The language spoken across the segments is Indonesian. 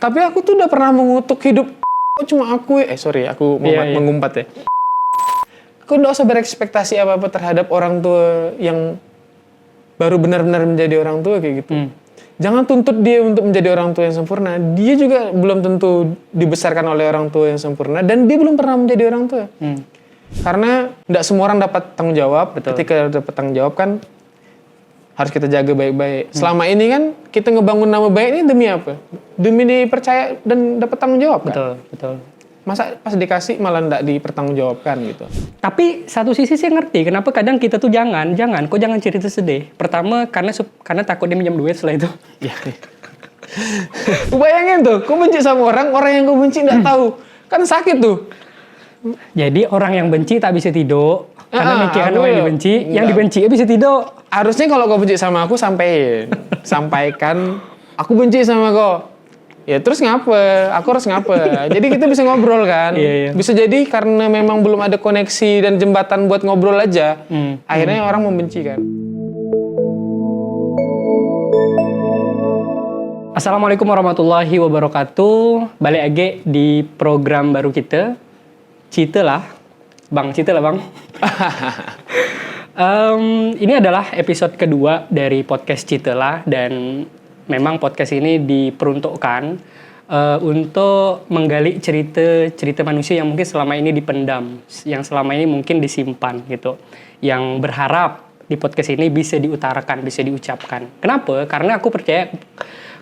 Tapi aku tuh udah pernah mengutuk hidup. Cuma aku, aku mengumpat ya. Aku nggak usah berekspektasi apa-apa terhadap orang tua yang baru benar-benar menjadi orang tua kayak gitu. Jangan tuntut dia untuk menjadi orang tua yang sempurna. Dia juga belum tentu dibesarkan oleh orang tua yang sempurna dan dia belum pernah menjadi orang tua. Karena tidak semua orang dapat tanggung jawab. Betul. Ketika dapat tanggung jawab kan harus kita jaga baik-baik. Selama ini kan kita ngebangun nama baik ini demi apa? Demi dipercaya dan dapat tanggung jawab kan? Betul. Masa pas dikasih malah tidak dipertanggungjawabkan gitu. Tapi satu sisi saya ngerti kenapa kadang kita tuh jangan cerita sedih. Pertama karena takut dia minjam duit setelah itu. Iya. Bayangin tuh, kau benci sama orang yang kau benci tidak tahu. Kan sakit tuh. Jadi orang yang benci tak bisa tidur karena mikirin orang yang dibenci, yang dibenci bisa tidur. Harusnya kalau kau benci sama aku sampaikan aku benci sama kau. Ya terus ngapa? Aku harus ngapa? Jadi kita bisa ngobrol kan. Iya. Bisa jadi karena memang belum ada koneksi dan jembatan buat ngobrol aja. Akhirnya orang membenci kan. Assalamualaikum warahmatullahi wabarakatuh. Balik lagi di program baru kita. Cita lah bang. Ini adalah episode kedua dari podcast Cita lah. Dan memang podcast ini diperuntukkan untuk menggali cerita manusia yang mungkin selama ini dipendam, yang selama ini mungkin disimpan gitu, yang berharap di podcast ini bisa diutarakan, bisa diucapkan. Kenapa? Karena aku percaya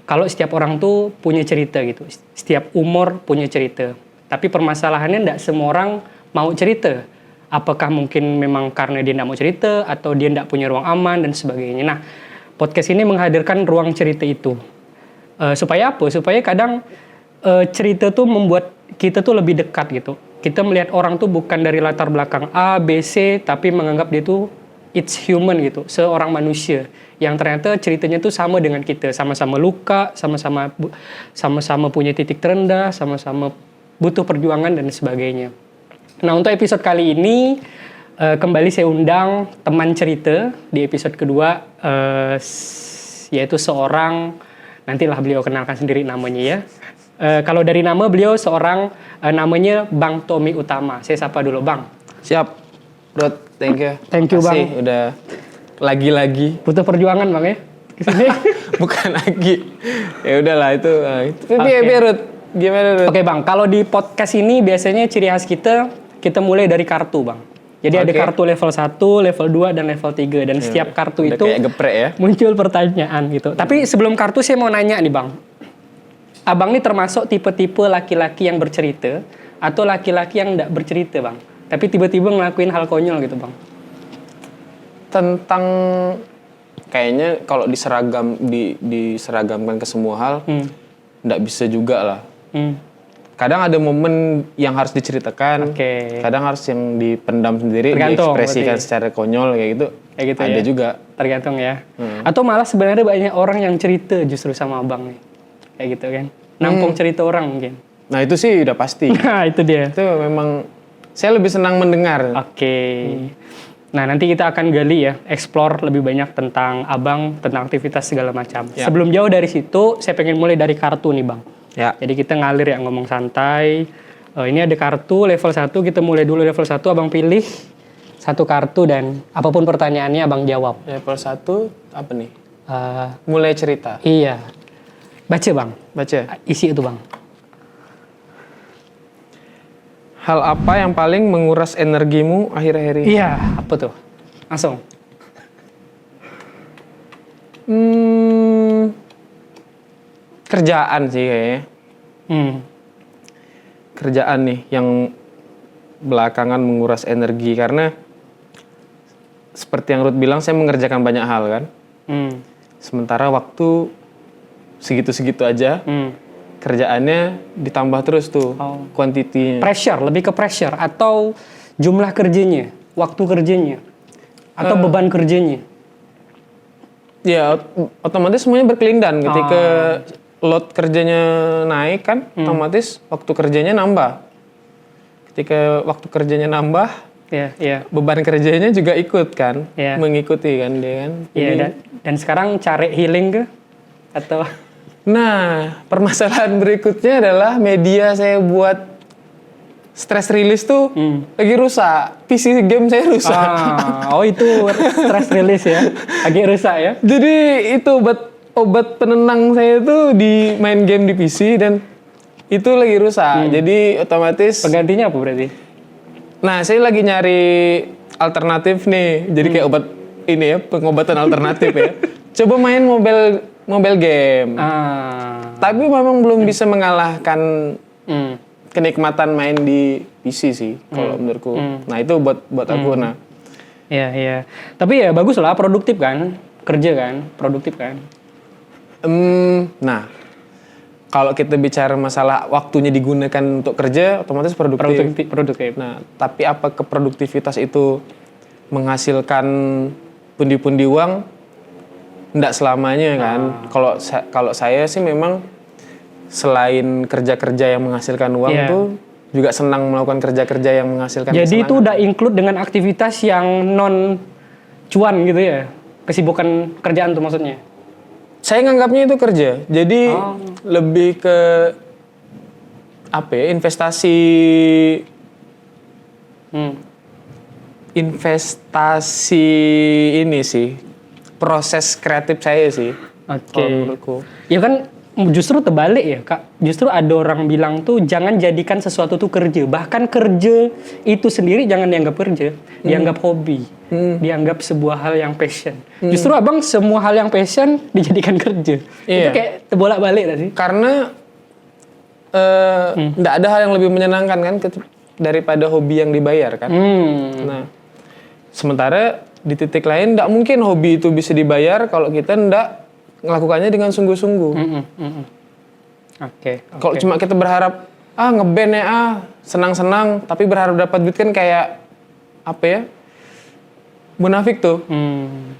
kalau setiap orang tuh punya cerita gitu, setiap umur punya cerita. Tapi permasalahannya tidak semua orang mau cerita. Apakah mungkin memang karena dia tidak mau cerita atau dia tidak punya ruang aman dan sebagainya. Nah, podcast ini menghadirkan ruang cerita itu. Supaya apa? Supaya kadang cerita tuh membuat kita tuh lebih dekat gitu. Kita melihat orang tuh bukan dari latar belakang A, B, C, tapi menganggap dia tuh it's human gitu. Seorang manusia yang ternyata ceritanya tuh sama dengan kita. Sama-sama luka, sama-sama punya titik terendah, sama-sama butuh perjuangan dan sebagainya. Nah, untuk episode kali ini kembali saya undang teman cerita di episode kedua, yaitu seorang, nantilah beliau kenalkan sendiri namanya ya. Kalau dari nama beliau seorang, namanya Bang Tommy Utama. Saya sapa dulu Bang. Siap, Rod, thank you. Thank you Bang. Udah lagi-lagi. Butuh perjuangan Bang ya kesini. Bukan lagi. Ya udahlah itu. Tapi Rod, gimana Rod? Oke Bang, kalau di podcast ini biasanya ciri khas kita mulai dari kartu Bang. Jadi ada kartu level 1, level 2, dan level 3. Dan setiap kartu itu kayak geprek ya? Muncul pertanyaan gitu. Tapi sebelum kartu saya mau nanya nih Bang. Abang ini termasuk tipe-tipe laki-laki yang bercerita atau laki-laki yang tidak bercerita Bang? Tapi tiba-tiba ngelakuin hal konyol gitu Bang. Tentang kayaknya kalau diseragamkan ke semua hal, tidak bisa juga lah. Kadang ada momen yang harus diceritakan, kadang harus yang dipendam sendiri, diekspresikan secara konyol kayak gitu ada ya? juga. Tergantung ya. Atau malah sebenarnya banyak orang yang cerita justru sama abang nih, kayak gitu kan? Nampung cerita orang mungkin. Nah itu sih udah pasti. Nah itu dia. Itu memang saya lebih senang mendengar. Nah nanti kita akan gali ya, explore lebih banyak tentang abang, tentang aktivitas segala macam. Sebelum jauh dari situ, saya pengen mulai dari kartu nih Bang. Ya. Jadi kita ngalir ya, ngomong santai. Ini ada kartu level 1, kita mulai dulu level 1, abang pilih satu kartu dan apapun pertanyaannya abang jawab. Level 1 apa nih? Mulai cerita. Iya. Baca Bang. Baca. Isi itu Bang. Hal apa yang paling menguras energimu akhir-akhir ini? Iya, apa tuh? Langsung. Kerjaan sih kayaknya. Kerjaan nih yang belakangan menguras energi karena seperti yang Ruth bilang, saya mengerjakan banyak hal kan. Sementara waktu segitu-segitu aja. Kerjaannya ditambah terus tuh kuantitinya. Pressure, lebih ke pressure atau jumlah kerjanya, waktu kerjanya, atau beban kerjanya. Ya otomatis semuanya berkelindan. Ketika load kerjanya naik kan, otomatis waktu kerjanya nambah. Ketika waktu kerjanya nambah, beban kerjanya juga ikut kan, mengikuti kan dia kan. Iya. Dan sekarang cari healing ke atau Nah, permasalahan berikutnya adalah media saya buat stress release tuh lagi rusak. PC game saya rusak. Oh itu stress release ya, agak rusak ya. Jadi itu obat penenang saya tuh di main game di PC dan itu lagi rusak. Jadi otomatis Penggantinya apa berarti? Nah, saya lagi nyari alternatif nih. Jadi kayak obat ini ya, pengobatan alternatif ya. Coba main mobile game. Tapi memang belum bisa mengalahkan kenikmatan main di PC sih kalau menurutku. Nah, itu buat aku nah. Iya, iya. Tapi ya bagus lah, produktif kan? Kerja kan? Produktif kan? Nah, kalau kita bicara masalah waktunya digunakan untuk kerja, otomatis produktif. Produktif. Nah, tapi apakah produktivitas itu menghasilkan pundi-pundi uang? Nggak selamanya kan. Kalau saya sih memang selain kerja-kerja yang menghasilkan uang tuh juga senang melakukan kerja-kerja yang menghasilkan Jadi kesenangan. itu udah include dengan aktivitas yang non cuan gitu ya? Kesibukan kerjaan tuh maksudnya? Saya nganggapnya itu kerja. Jadi lebih ke apa ya? Investasi ini sih. Proses kreatif saya sih. Oke. Menurutku. Ya kan justru terbalik ya Kak. Justru ada orang bilang tuh jangan jadikan sesuatu tuh kerja. Bahkan kerja itu sendiri jangan dianggap kerja. Dianggap hobi. Dianggap sebuah hal yang passion. Justru abang semua hal yang passion dijadikan kerja. Itu kayak terbolak-balik gak sih? Karena nggak ada hal yang lebih menyenangkan kan daripada hobi yang dibayar kan. Nah, sementara di titik lain nggak mungkin hobi itu bisa dibayar kalau kita nggak melakukannya dengan sungguh-sungguh. Oke. Kalau cuma kita berharap ngeband ya senang-senang tapi berharap dapat duit kan kayak apa ya? Munafik tuh.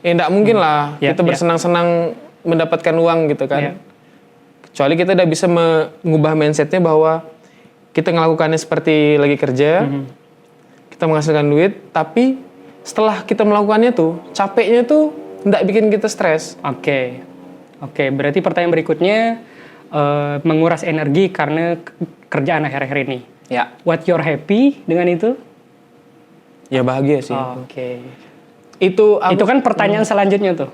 Ya nggak mungkin lah kita bersenang-senang mendapatkan uang gitu kan. Kecuali kita udah bisa mengubah mindsetnya bahwa kita ngelakukannya seperti lagi kerja, kita menghasilkan duit, tapi setelah kita melakukannya tuh, capeknya tuh nggak bikin kita stres. Oke, berarti pertanyaan berikutnya, menguras energi karena kerjaan akhir-akhir ini. Ya. What you're happy dengan itu? Ya bahagia sih. Oke. Itu kan pertanyaan selanjutnya tuh.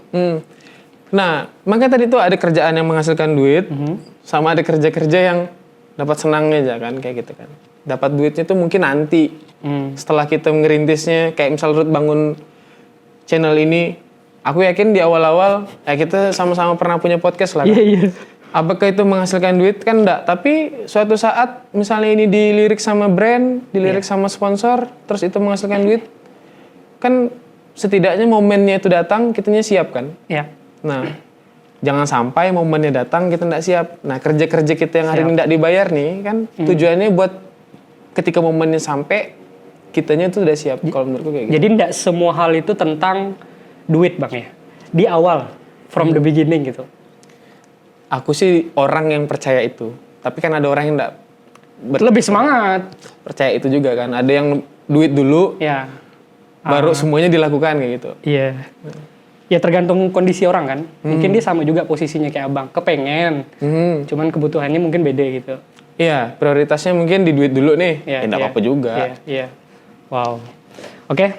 Nah, makanya tadi tuh ada kerjaan yang menghasilkan duit, sama ada kerja-kerja yang dapat senangnya aja kan, kayak gitu kan. Dapat duitnya tuh mungkin nanti. Setelah kita ngerintisnya, kayak misal Ruth bangun channel ini, aku yakin di awal-awal, kita sama-sama pernah punya podcast lah. Iya. Apakah itu menghasilkan duit? Kan enggak. Tapi suatu saat, misalnya ini dilirik sama brand, dilirik sama sponsor, terus itu menghasilkan duit, kan setidaknya momennya itu datang, kitanya siap kan? Iya. Nah, jangan sampai momennya datang, kita enggak siap. Nah, kerja-kerja kita yang hari ini enggak dibayar nih, kan tujuannya buat ketika momennya sampai, kitanya tuh udah siap. Kalau menurutku kayak gitu. Jadi enggak semua hal itu tentang duit Bang ya? Di awal, from the beginning gitu. Aku sih orang yang percaya itu. Tapi kan ada orang yang enggak lebih semangat. Percaya itu juga kan. Ada yang duit dulu, Ya. baru semuanya dilakukan kayak gitu. Iya. Ya tergantung kondisi orang kan. Mungkin dia sama juga posisinya kayak abang. Kepengen. Cuman kebutuhannya mungkin beda gitu. Iya, prioritasnya mungkin di duit dulu nih. Enggak apa-apa juga. Iya. Wow. Oke,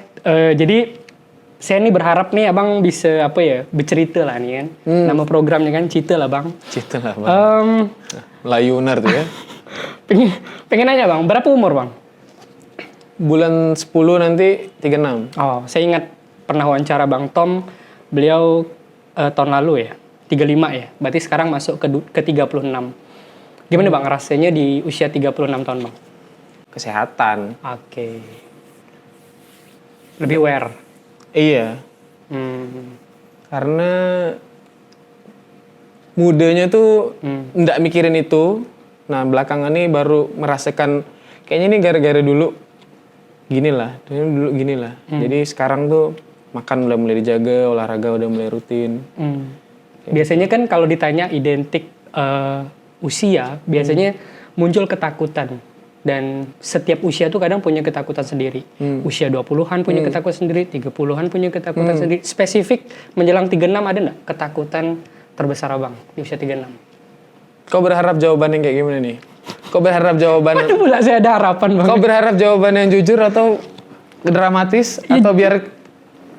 jadi saya nih berharap nih abang bisa bercerita lah nih kan. Nama programnya kan Cita lah bang. Cita lah bang. Layunar tuh ya. pengen nanya bang, berapa umur bang? Bulan 10 nanti 36. Oh, saya ingat pernah wawancara Bang Tom, beliau tahun lalu ya, 35 ya. Berarti sekarang masuk ke 36. Gimana bang rasanya di usia 36 tahun bang? Kesehatan. Oke. Lebih aware. Iya. Karena mudanya tuh nggak mikirin itu. Nah belakangan ini baru merasakan kayaknya ini gara-gara dulu ginilah. Jadi sekarang tuh makan udah mulai dijaga, olahraga udah mulai rutin. Biasanya kan kalau ditanya identik usia, biasanya muncul ketakutan. Dan setiap usia tuh kadang punya ketakutan sendiri. Usia 20-an punya ketakutan sendiri, 30-an punya ketakutan sendiri. Spesifik menjelang 36 ada nggak ketakutan terbesar abang di usia 36? Kau berharap jawaban yang kayak gimana nih? Kau berharap jawaban Aduh, pula saya ada harapan Bang. Kau berharap jawaban yang jujur atau dramatis atau biar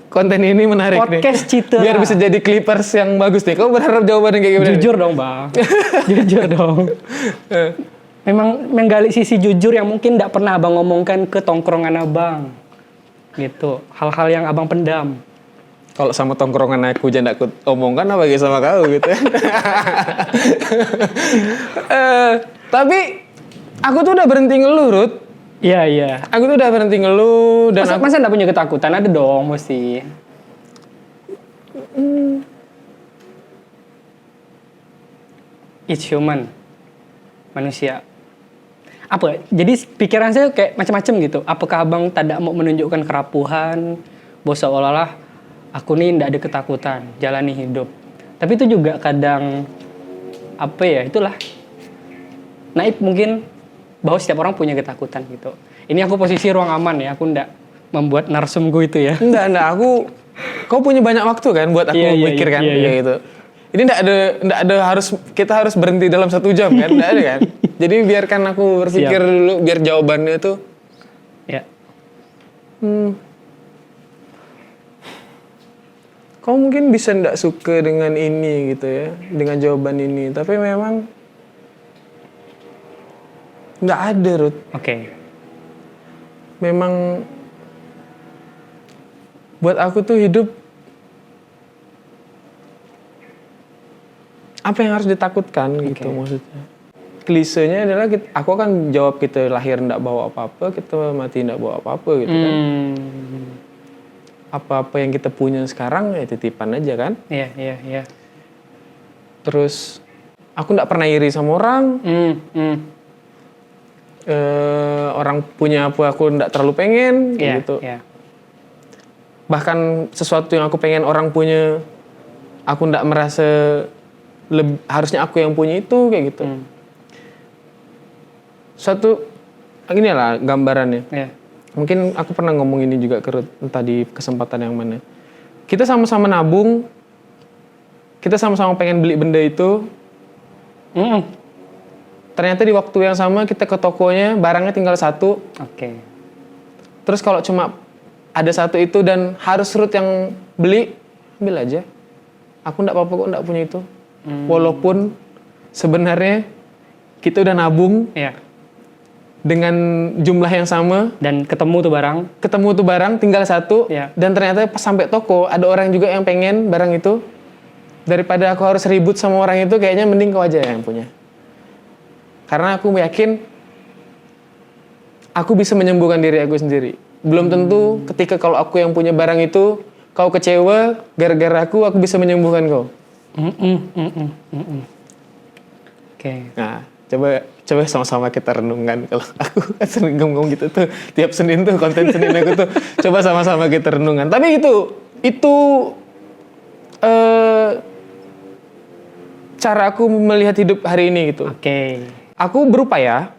konten ini menarik Podcast nih? Citela. Biar bisa jadi clippers yang bagus nih. Kau berharap jawaban yang kayak gimana? Jujur dong Bang. Jujur dong. Memang menggali sisi jujur yang mungkin tidak pernah Abang ngomongkan ke tongkrongan Abang. Gitu. Hal-hal yang Abang pendam. Kalau sama tongkrongan aku jangan aku omongkan apa gitu sama kau gitu. Tapi aku tuh udah berhenti ngeluh, Ruth. Iya, iya. Aku tuh udah berhenti ngeluh dan Masa enggak punya ketakutan? Ada dong mesti. It's human. Manusia. Apa? Jadi pikiran saya kayak macam-macam gitu. Apakah Abang tidak mau menunjukkan kerapuhan? Bahwa seolah-olah aku nih tidak ada ketakutan, jalani hidup. Tapi itu juga kadang apa ya? Itulah. Naib mungkin bahwa setiap orang punya ketakutan gitu. Ini aku posisi ruang aman ya, aku ndak membuat narsumku itu ya. Enggak, kau punya banyak waktu kan buat aku mikir kan, kayak gitu. Ini enggak ada kita harus berhenti dalam 1 jam kan, enggak ada kan. Jadi biarkan aku berpikir dulu, biar jawabannya tuh. Ya. Kau mungkin bisa enggak suka dengan ini gitu ya, dengan jawaban ini, tapi memang enggak ada, Ruth. Oke. Memang buat aku tuh hidup apa yang harus ditakutkan gitu maksudnya. Klisenya adalah aku akan jawab kita lahir ndak bawa apa-apa, kita mati ndak bawa apa-apa gitu kan. Apa-apa yang kita punya sekarang ya titipan aja kan. Iya, iya, iya. Terus aku ndak pernah iri sama orang. Orang punya apa aku ndak terlalu pengen gitu. Yeah. Bahkan sesuatu yang aku pengen orang punya, aku ndak merasa harusnya aku yang punya itu kayak gitu. Suatu ini lah gambarannya. Yeah. Mungkin aku pernah ngomong ini juga ke Ruth, entah di kesempatan yang mana. Kita sama-sama nabung, kita sama-sama pengen beli benda itu. Ternyata di waktu yang sama kita ke tokonya, barangnya tinggal 1. Oke. Terus kalau cuma ada 1 itu dan harus Ruth yang beli, ambil aja. Aku ndak apa-apa kok ndak punya itu. Walaupun sebenarnya kita udah nabung dengan jumlah yang sama. Dan ketemu tuh barang Tinggal 1. Dan ternyata pas sampai toko ada orang juga yang pengen barang itu. Daripada aku harus ribut sama orang itu, kayaknya mending kau aja yang punya. Karena aku yakin aku bisa menyembuhkan diri aku sendiri. Belum tentu ketika kalau aku yang punya barang itu, kau kecewa gara-gara aku bisa menyembuhkan kau. Oke. Nah, coba sama-sama kita renungkan. Kalau aku sering ngomong gitu tuh, tiap Senin tuh konten Senin aku tuh coba sama-sama kita renungkan. Tapi itu cara aku melihat hidup hari ini gitu. Oke. Aku berupaya.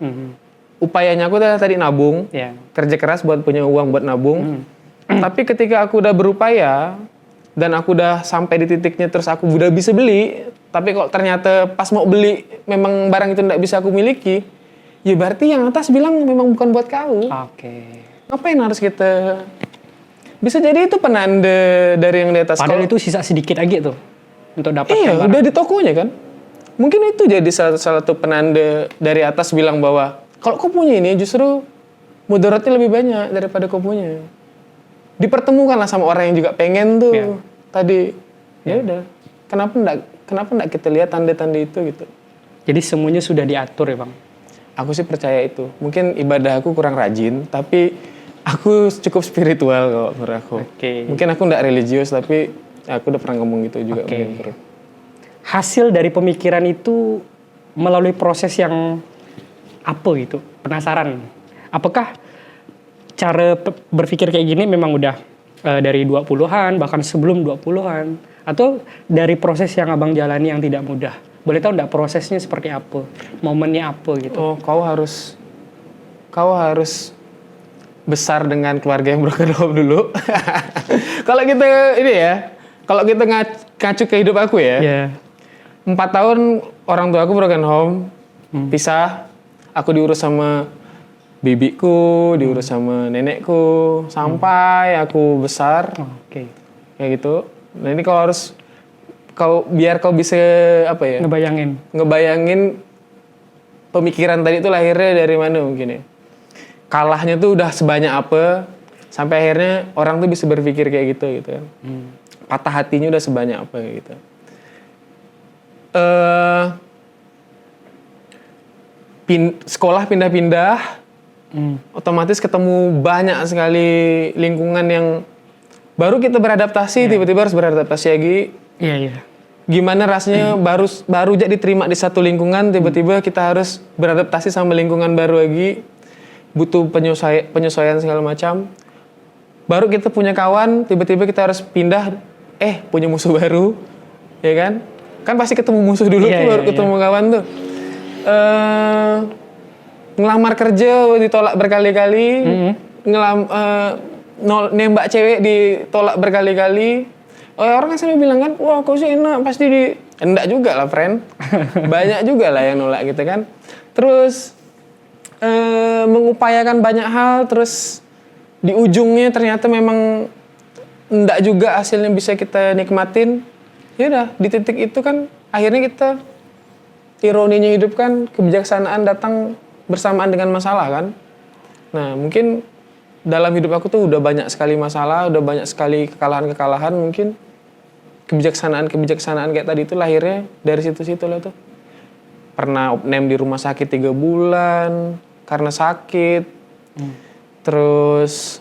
Upayanya aku tadi nabung, kerja keras buat punya uang buat nabung. Tapi ketika aku udah berupaya dan aku udah sampai di titiknya terus aku udah bisa beli, tapi kalau ternyata pas mau beli memang barang itu tidak bisa aku miliki, ya berarti yang atas bilang memang bukan buat kau. Oke. Ngapain harus kita? Bisa jadi itu penanda dari yang di atas. Padahal itu sisa sedikit lagi tuh untuk dapat. Iya, udah di tokonya kan. Mungkin itu jadi salah satu penanda dari atas bilang bahwa kalau kau punya ini justru mudaratnya lebih banyak daripada kau punya. Dipertemukanlah sama orang yang juga pengen tuh tadi. Ya udah. Kenapa enggak kita lihat tanda-tanda itu gitu. Jadi semuanya sudah diatur ya, Bang. Aku sih percaya itu. Mungkin ibadah aku kurang rajin, tapi aku cukup spiritual kalau menurut aku. Mungkin aku enggak religius, tapi aku udah pernah ngomong gitu juga. Hasil dari pemikiran itu melalui proses yang apa gitu? Penasaran. Apakah cara berpikir kayak gini memang udah dari 20-an, bahkan sebelum 20-an? Atau dari proses yang Abang jalani yang tidak mudah? Boleh tahu enggak prosesnya seperti apa? Momennya apa gitu? Oh, kau harus besar dengan keluarga yang broken home dulu. Kalau kita ini ya, kalau kita ngacu ke hidup aku ya. 4 tahun orang tua aku broken home, pisah. Aku diurus sama bibiku, diurus sama nenekku, sampai aku besar. Oke. Kayak gitu. Nah ini biar kau bisa ngebayangin pemikiran tadi itu lahirnya dari mana mungkin ya. Kalahnya tuh udah sebanyak apa, sampai akhirnya orang tuh bisa berpikir kayak gitu kan. Patah hatinya udah sebanyak apa kayak gitu. Sekolah pindah-pindah, otomatis ketemu banyak sekali lingkungan yang baru kita beradaptasi, tiba-tiba harus beradaptasi lagi. Iya. Gimana rasanya baru aja diterima di satu lingkungan, tiba-tiba kita harus beradaptasi sama lingkungan baru lagi, butuh penyesuaian segala macam. Baru kita punya kawan, tiba-tiba kita harus pindah, punya musuh baru, ya kan? Kan pasti ketemu musuh dulu tuh, baru ketemu kawan tuh. Ngelamar kerja ditolak berkali-kali, nembak cewek ditolak berkali-kali. Orang kan selalu bilang kan, wah kau sih enak, pasti enggak juga lah friend. Banyak juga lah yang nolak gitu kan. Terus mengupayakan banyak hal, terus di ujungnya ternyata memang enggak juga hasilnya bisa kita nikmatin. Ya udah, di titik itu kan akhirnya kita, ironinya hidup kan, kebijaksanaan datang bersamaan dengan masalah kan. Nah mungkin dalam hidup aku tuh udah banyak sekali masalah, udah banyak sekali kekalahan-kekalahan mungkin. Kebijaksanaan kayak tadi itu lahirnya dari situ-situ lah tuh. Pernah opname di rumah sakit 3 bulan karena sakit. Terus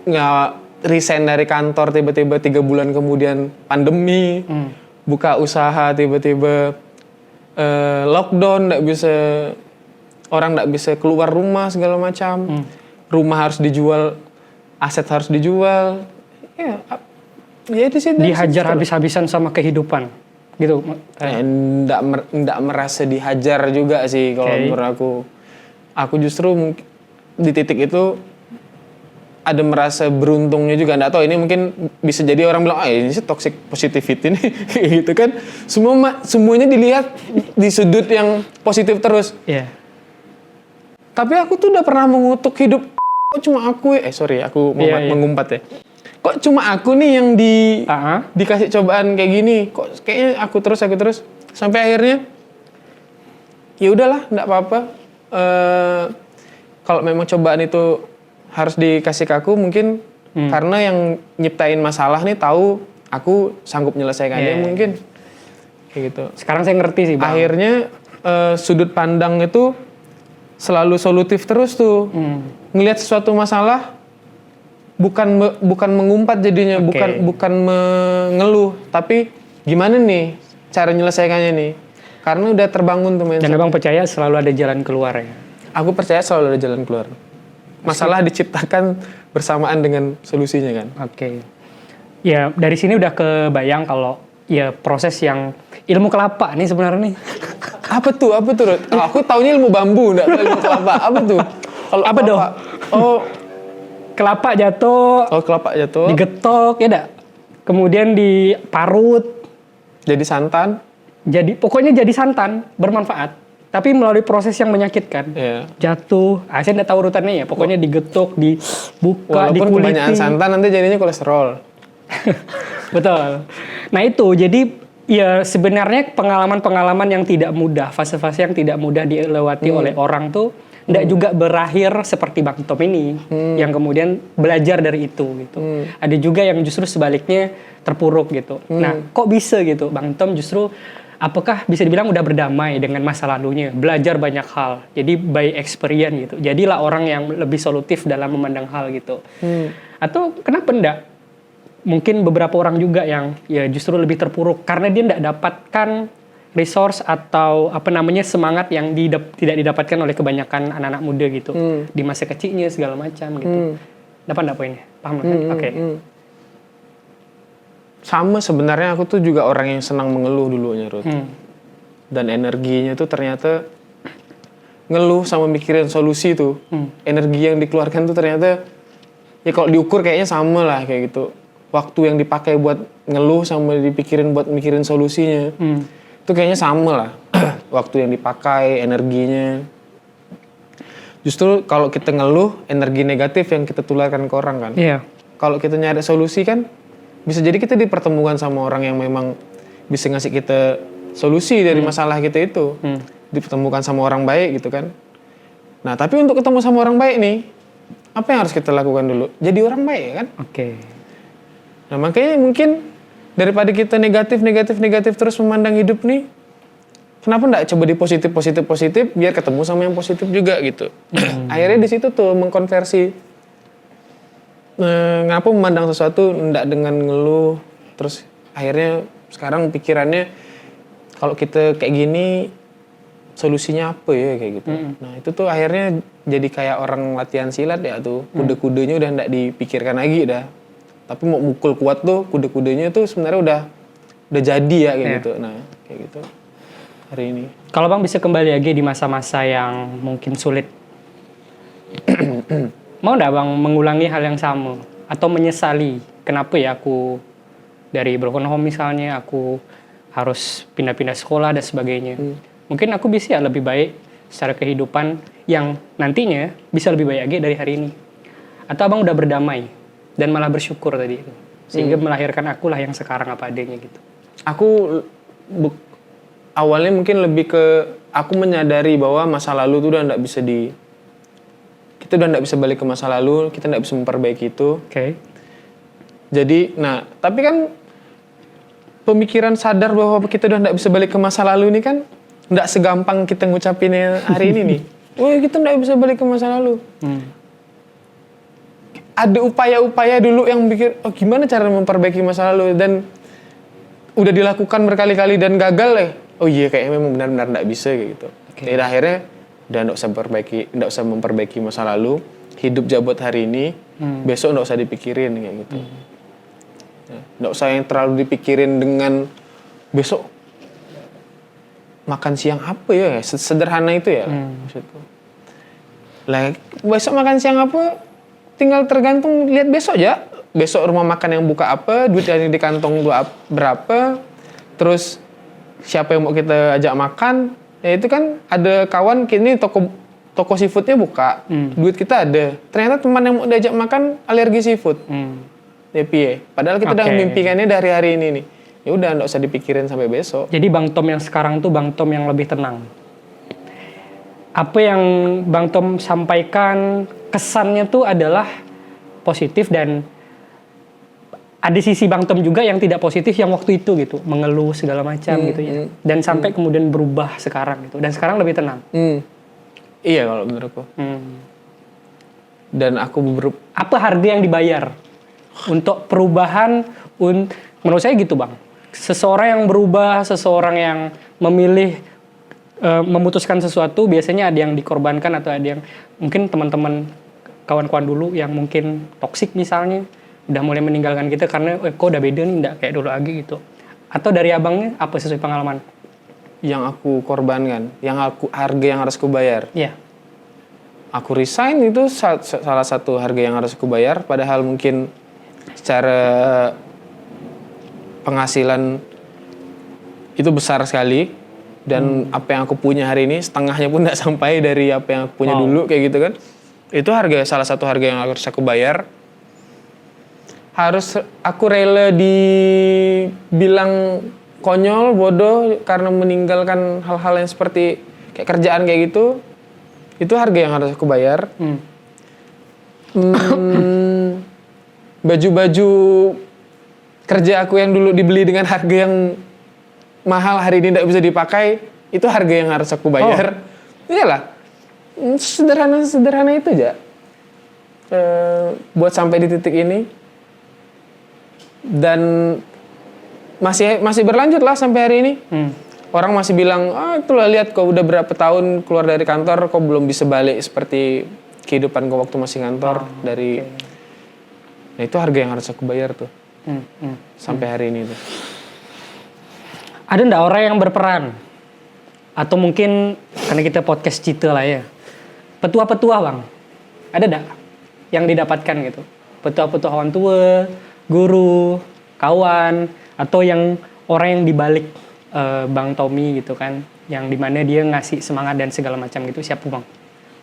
nggak resign dari kantor tiba-tiba 3 bulan kemudian pandemi. Buka usaha tiba-tiba lockdown, orang nggak bisa keluar rumah segala macam. Rumah harus dijual, aset harus dijual. Ya di situ. Dihajar habis-habisan sama kehidupan, gitu. Nggak merasa dihajar juga sih kalau menurut aku. Aku justru di titik itu ada merasa beruntungnya juga. Nggak tahu, ini mungkin bisa jadi orang bilang, ini sih toxic positivity nih, gitu kan. Semuanya dilihat di sudut yang positif terus. Tapi aku tuh udah pernah mengutuk hidup. Kok cuma aku aku mengumpat ya. Kok cuma aku nih yang dikasih cobaan kayak gini. Kok kayaknya aku terus. Sampai akhirnya ya udahlah, enggak apa-apa. Kalau memang cobaan itu harus dikasih ke aku, mungkin karena yang nyiptain masalah nih tahu aku sanggup menyelesaikannya mungkin. Kayak gitu. Sekarang saya ngerti sih, Bang. Akhirnya sudut pandang itu selalu solutif terus tuh. Ngelihat sesuatu masalah bukan mengumpat jadinya, bukan mengeluh, tapi gimana nih cara menyelesaikannya nih. Karena udah terbangun tuh mindset. Dan Abang percaya selalu ada jalan keluar ya? Aku percaya selalu ada jalan keluar. Masalah diciptakan bersamaan dengan solusinya kan. Ya dari sini udah kebayang kalau ya proses yang ilmu kelapa nih sebenarnya nih. Apa tuh? Aku taunya ilmu bambu, enggak tahu ilmu kelapa. Apa tuh? Kalau apa dong? Kelapa jatuh. Kelapa jatuh. Digetok ya dak. Kemudian diparut. Jadi santan. Pokoknya jadi santan, bermanfaat. Tapi melalui proses yang menyakitkan. Jatuh. Saya enggak tahu urutannya ya. Pokoknya digetok, dibuka, dikuliti. Walaupun kebanyakan santan nanti jadinya kolesterol. Betul. Nah itu, jadi ya sebenarnya pengalaman-pengalaman yang tidak mudah, fase-fase yang tidak mudah dilewati oleh orang tuh tidak juga berakhir seperti Bang Tom ini, yang kemudian belajar dari itu gitu. Ada juga yang justru sebaliknya terpuruk gitu. Nah, kok bisa gitu, Bang Tom justru apakah bisa dibilang udah berdamai dengan masa lalunya, belajar banyak hal, jadi by experience gitu. Jadilah orang yang lebih solutif dalam memandang hal gitu. Atau kenapa enggak? Mungkin beberapa orang juga yang ya justru lebih terpuruk karena dia enggak dapatkan resource atau semangat yang tidak didapatkan oleh kebanyakan anak-anak muda gitu di masa kecilnya segala macam gitu. Dapat enggak poinnya? Paham kan? Oke. Sama sebenarnya aku tuh juga orang yang senang mengeluh dulunya, Ruth. Dan energinya tuh ternyata ngeluh sama mikirin solusi tuh. Energi yang dikeluarkan tuh ternyata ya kalau diukur kayaknya sama lah kayak gitu. waktu yang dipakai buat ngeluh sama dipikirin buat mikirin solusinya. Itu kayaknya sama lah. Waktu yang dipakai, energinya. Justru kalau kita ngeluh, energi negatif yang kita tularkan ke orang kan. Iya. Kalau kita nyari solusi kan, bisa jadi kita dipertemukan sama orang yang memang bisa ngasih kita solusi dari masalah kita itu. Dipertemukan sama orang baik gitu kan. Nah, tapi untuk ketemu sama orang baik nih, apa yang harus kita lakukan dulu? Jadi orang baik ya kan? Oke. Nah, makanya mungkin daripada kita negatif terus memandang hidup nih, kenapa nggak coba di positif biar ketemu sama yang positif juga gitu. Akhirnya di situ tuh mengkonversi ngapa memandang sesuatu nggak dengan ngeluh, terus akhirnya sekarang pikirannya kalau kita kayak gini solusinya apa ya kayak gitu. Nah itu tuh akhirnya jadi kayak orang latihan silat ya tuh, kuda-kudanya udah nggak dipikirkan lagi dah. Tapi mau mukul kuat tuh kuda-kudanya tuh sebenarnya udah jadi ya kayak gitu. Nah kayak gitu hari ini. Kalau Bang bisa kembali lagi di masa-masa yang mungkin sulit, mau nggak Bang mengulangi hal yang sama atau menyesali kenapa ya aku dari broken home misalnya aku harus pindah-pindah sekolah dan sebagainya. Mungkin aku bisa ya lebih baik secara kehidupan yang nantinya bisa lebih baik lagi dari hari ini. Atau Abang udah berdamai dan malah bersyukur tadi itu. Sehingga melahirkan akulah yang sekarang apa adanya gitu. Aku awalnya mungkin lebih ke aku menyadari bahwa masa lalu itu udah nggak bisa kita udah nggak bisa balik ke masa lalu, kita nggak bisa memperbaiki itu. Oke. Jadi, nah tapi kan pemikiran sadar bahwa kita udah nggak bisa balik ke masa lalu ini kan nggak segampang kita ngucapinnya hari ini nih. Wah kita nggak bisa balik ke masa lalu. Ada upaya-upaya dulu yang mikir, oh gimana cara memperbaiki masa lalu dan udah dilakukan berkali-kali dan gagal ya. Oh iya kayaknya memang benar-benar nggak bisa kayak gitu. Jadi akhirnya udah nggak usah memperbaiki masa lalu, hidup jabat hari ini, besok nggak usah dipikirin kayak gitu. Nggak usah yang terlalu dipikirin dengan besok makan siang apa ya, sederhana itu ya maksudku. Lah besok makan siang apa tinggal tergantung lihat besok aja. Besok rumah makan yang buka apa, duit yang di kantong berapa, terus siapa yang mau kita ajak makan. Ya itu kan ada kawan kini toko seafoodnya buka, duit kita ada. Ternyata teman yang mau diajak makan alergi seafood. Ya piye. Padahal kita udah memimpikannya dari hari ini nih. Ya udah nggak usah dipikirin sampai besok. Jadi Bang Tom yang sekarang tuh Bang Tom yang lebih tenang. Apa yang Bang Tom sampaikan kesannya tuh adalah positif dan ada sisi Bang Tom juga yang tidak positif yang waktu itu gitu, mengeluh segala macam gitu ya. Dan sampai kemudian berubah sekarang gitu. Dan sekarang lebih tenang. Iya kalau menurutku. Dan aku apa harga yang dibayar untuk perubahan? Menurut saya gitu Bang. Seseorang yang berubah, seseorang yang memilih memutuskan sesuatu, biasanya ada yang dikorbankan atau ada yang mungkin teman-teman kawan-kawan dulu yang mungkin toksik misalnya udah mulai meninggalkan kita karena kok udah beda nih, nggak kayak dulu lagi gitu. Atau dari abangnya apa sesuai pengalaman? Yang aku korbankan, harga yang harus kubayar. Iya. Aku resign itu salah satu harga yang harus kubayar, padahal mungkin secara penghasilan itu besar sekali dan apa yang aku punya hari ini setengahnya pun tidak sampai dari apa yang aku punya dulu kayak gitu kan. Itu salah satu harga yang harus aku bayar. Harus aku rela dibilang konyol, bodoh karena meninggalkan hal-hal yang seperti kayak kerjaan kayak gitu. Itu harga yang harus aku bayar. Baju-baju kerja aku yang dulu dibeli dengan harga yang mahal hari ini tidak bisa dipakai, itu harga yang harus aku bayar. Iyalah, sederhana itu aja. Buat sampai di titik ini dan masih berlanjut lah sampai hari ini. Orang masih bilang, itulah lihat kau udah berapa tahun keluar dari kantor, kau belum bisa balik seperti kehidupan kau waktu masih kantor Nah itu harga yang harus aku bayar tuh. Sampai hari ini tuh. Ada nggak orang yang berperan? Atau mungkin karena kita podcast Cita lah ya. Petua-petua Bang. Ada nggak yang didapatkan gitu? Petua-petua orang tua guru, kawan, atau yang orang yang dibalik Bang Tommy gitu kan, yang dimana dia ngasih semangat dan segala macam gitu, siapa Bang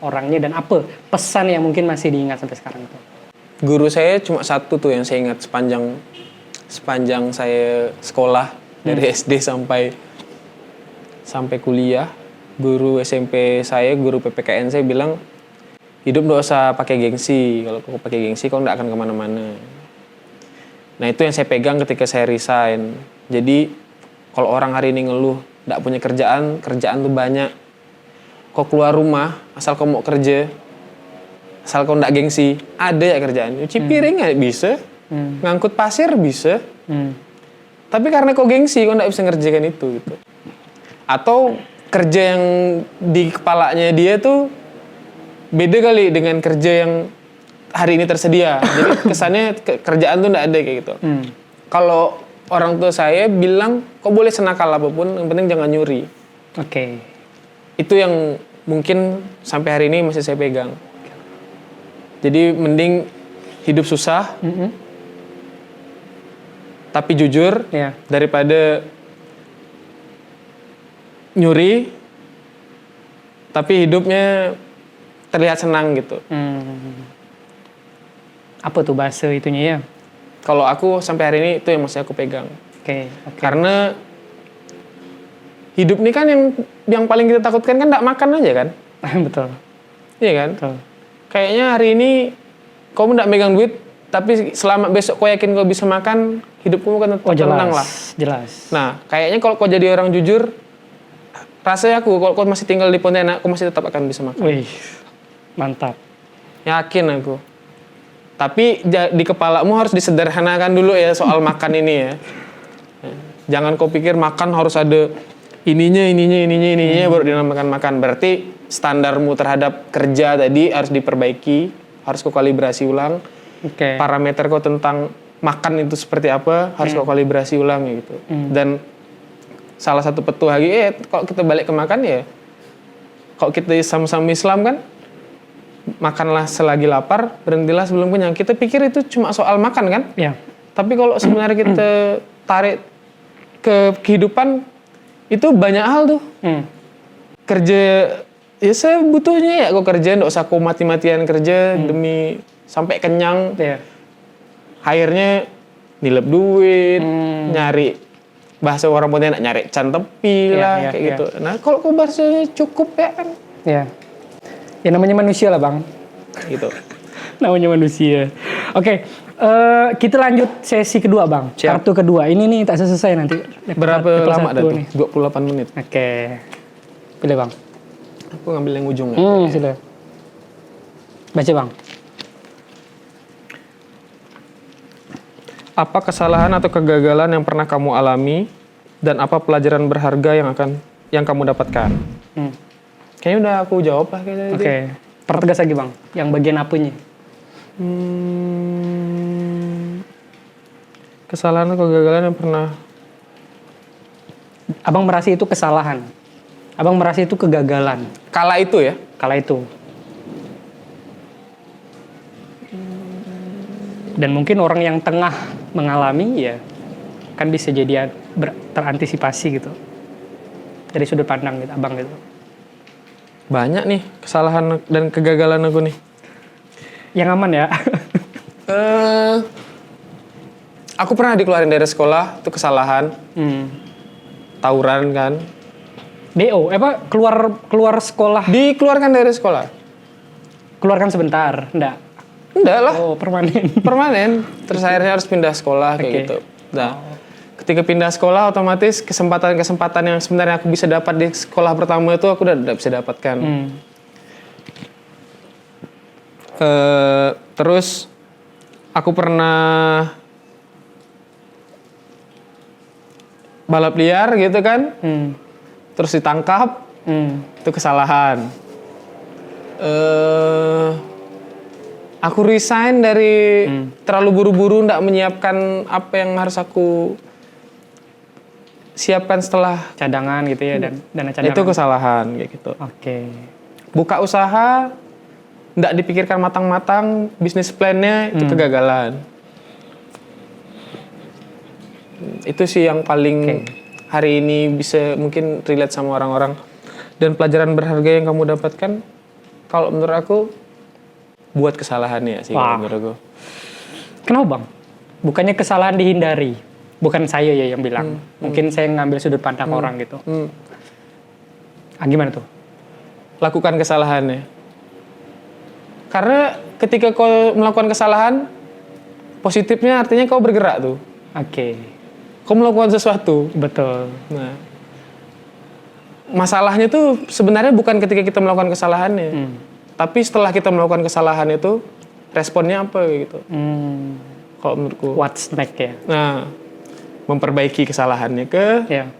orangnya dan apa pesan yang mungkin masih diingat sampai sekarang tuh? Guru saya cuma satu tuh yang saya ingat sepanjang saya sekolah dari SD sampai kuliah. Guru SMP saya, guru PPKN saya bilang, hidup nggak usah pakai gengsi. Kalau kau pakai gengsi, kau nggak akan kemana-mana. Nah itu yang saya pegang ketika saya resign. Jadi kalau orang hari ini ngeluh nggak punya kerjaan tuh banyak. Kau keluar rumah, asal kau mau kerja, asal kau nggak gengsi, ada ya kerjaan. Cuci piring nggak bisa, ngangkut pasir bisa. Tapi karena kau gengsi, kau nggak bisa ngerjakan itu gitu. Atau kerja yang di kepalanya dia tuh beda kali dengan kerja yang hari ini tersedia. Jadi kesannya kerjaan tuh nggak ada kayak gitu. Kalau orang tua saya bilang, kau boleh senakal apapun, yang penting jangan nyuri. Oke. Itu yang mungkin sampai hari ini masih saya pegang. Jadi mending hidup susah, tapi jujur, daripada nyuri, tapi hidupnya terlihat senang gitu. Apa tuh bahasa itunya ya? Kalau aku sampai hari ini itu yang masih aku pegang. Oke. Karena hidup ini kan yang paling kita takutkan kan nggak makan aja kan? Betul. Iya kan? Betul. Kayaknya hari ini kamu nggak megang duit, tapi selama besok kau yakin kau bisa makan, hidupmu kan tetap tenang lah. Jelas. Nah, kayaknya kalau kau jadi orang jujur, rasanya kalau kau masih tinggal di Pontianak, kau masih tetap akan bisa makan. Wih, mantap. Yakin aku. Tapi di kepalamu harus disederhanakan dulu ya soal makan ini ya. Jangan kau pikir makan harus ada ininya baru dinamakan makan. Berarti standarmu terhadap kerja tadi harus diperbaiki, harus kau kalibrasi ulang. Parameter kau tentang makan itu seperti apa harus kau kalibrasi ulang gitu. Dan salah satu petua lagi, kalau kita balik ke makan ya, kalau kita sama-sama Islam kan, makanlah selagi lapar, berhentilah sebelum kenyang. Kita pikir itu cuma soal makan kan? Ya. Tapi kalau sebenarnya kita tarik ke kehidupan, itu banyak hal tuh. Kerja, ya sebutuhnya ya kok kerja, nggak usah kok mati-matian kerja demi sampai kenyang. Akhirnya nilep duit, nyari, bahasa orang Pontianak nyari can tepi lah, kayak gitu. Nah kalau bahasanya cukup ya kan? Ya. Ya namanya manusia lah Bang. Gitu. Namanya manusia. Oke, kita lanjut sesi kedua Bang. Siap. Kartu kedua. Ini nih tak selesai nanti. Berapa lama dah tuh? 28 menit. Oke. Pilih Bang. Aku ngambil yang ujung. Sila. Baca Bang. Apa kesalahan atau kegagalan yang pernah kamu alami dan apa pelajaran berharga yang kamu dapatkan? Kayaknya udah aku jawab lah kayaknya. Oke. Pertegas lagi Bang. Yang bagian apanya? Kesalahan atau kegagalan yang pernah. Abang merasa itu kesalahan. Abang merasa itu kegagalan. Kala itu ya? Kala itu. Dan mungkin orang yang tengah mengalami ya kan bisa jadi terantisipasi gitu. Dari sudut pandang gitu, Abang gitu. Banyak nih kesalahan dan kegagalan aku nih. Yang aman ya. Aku pernah dikeluarin dari sekolah, itu kesalahan. Tawuran kan. DO, keluar sekolah. Dikeluarkan dari sekolah. Keluarkan sebentar, enggak? Enggak lah. Oh, permanen. Permanen. Terus akhirnya harus pindah sekolah kayak gitu. Nah, ketika pindah sekolah otomatis kesempatan-kesempatan yang sebenarnya aku bisa dapat di sekolah pertama itu aku udah tidak bisa dapatkan. Terus aku pernah balap liar gitu kan, terus ditangkap, itu kesalahan. Aku resign dari terlalu buru-buru, nggak menyiapkan apa yang harus aku siapkan setelah cadangan gitu ya, dan dana cadangan. Itu kesalahan kayak gitu. Oke. Buka usaha, nggak dipikirkan matang-matang, bisnis plan-nya itu kegagalan. Itu sih yang paling hari ini bisa mungkin relate sama orang-orang. Dan pelajaran berharga yang kamu dapatkan, kalau menurut aku, buat kesalahan ya sih kalau menurut aku. Kenapa bang? Bukannya kesalahan dihindari? Bukan saya ya yang bilang. Mungkin saya ngambil sudut pandang orang gitu. Gimana tuh? Lakukan kesalahannya. Karena ketika kau melakukan kesalahan, positifnya artinya kau bergerak tuh. Oke. Kau melakukan sesuatu. Betul. Nah, masalahnya tuh sebenarnya bukan ketika kita melakukan kesalahannya. Tapi setelah kita melakukan kesalahan itu, responnya apa gitu. Kalau menurutku. What's next ya? Nah, memperbaiki kesalahannya Ya.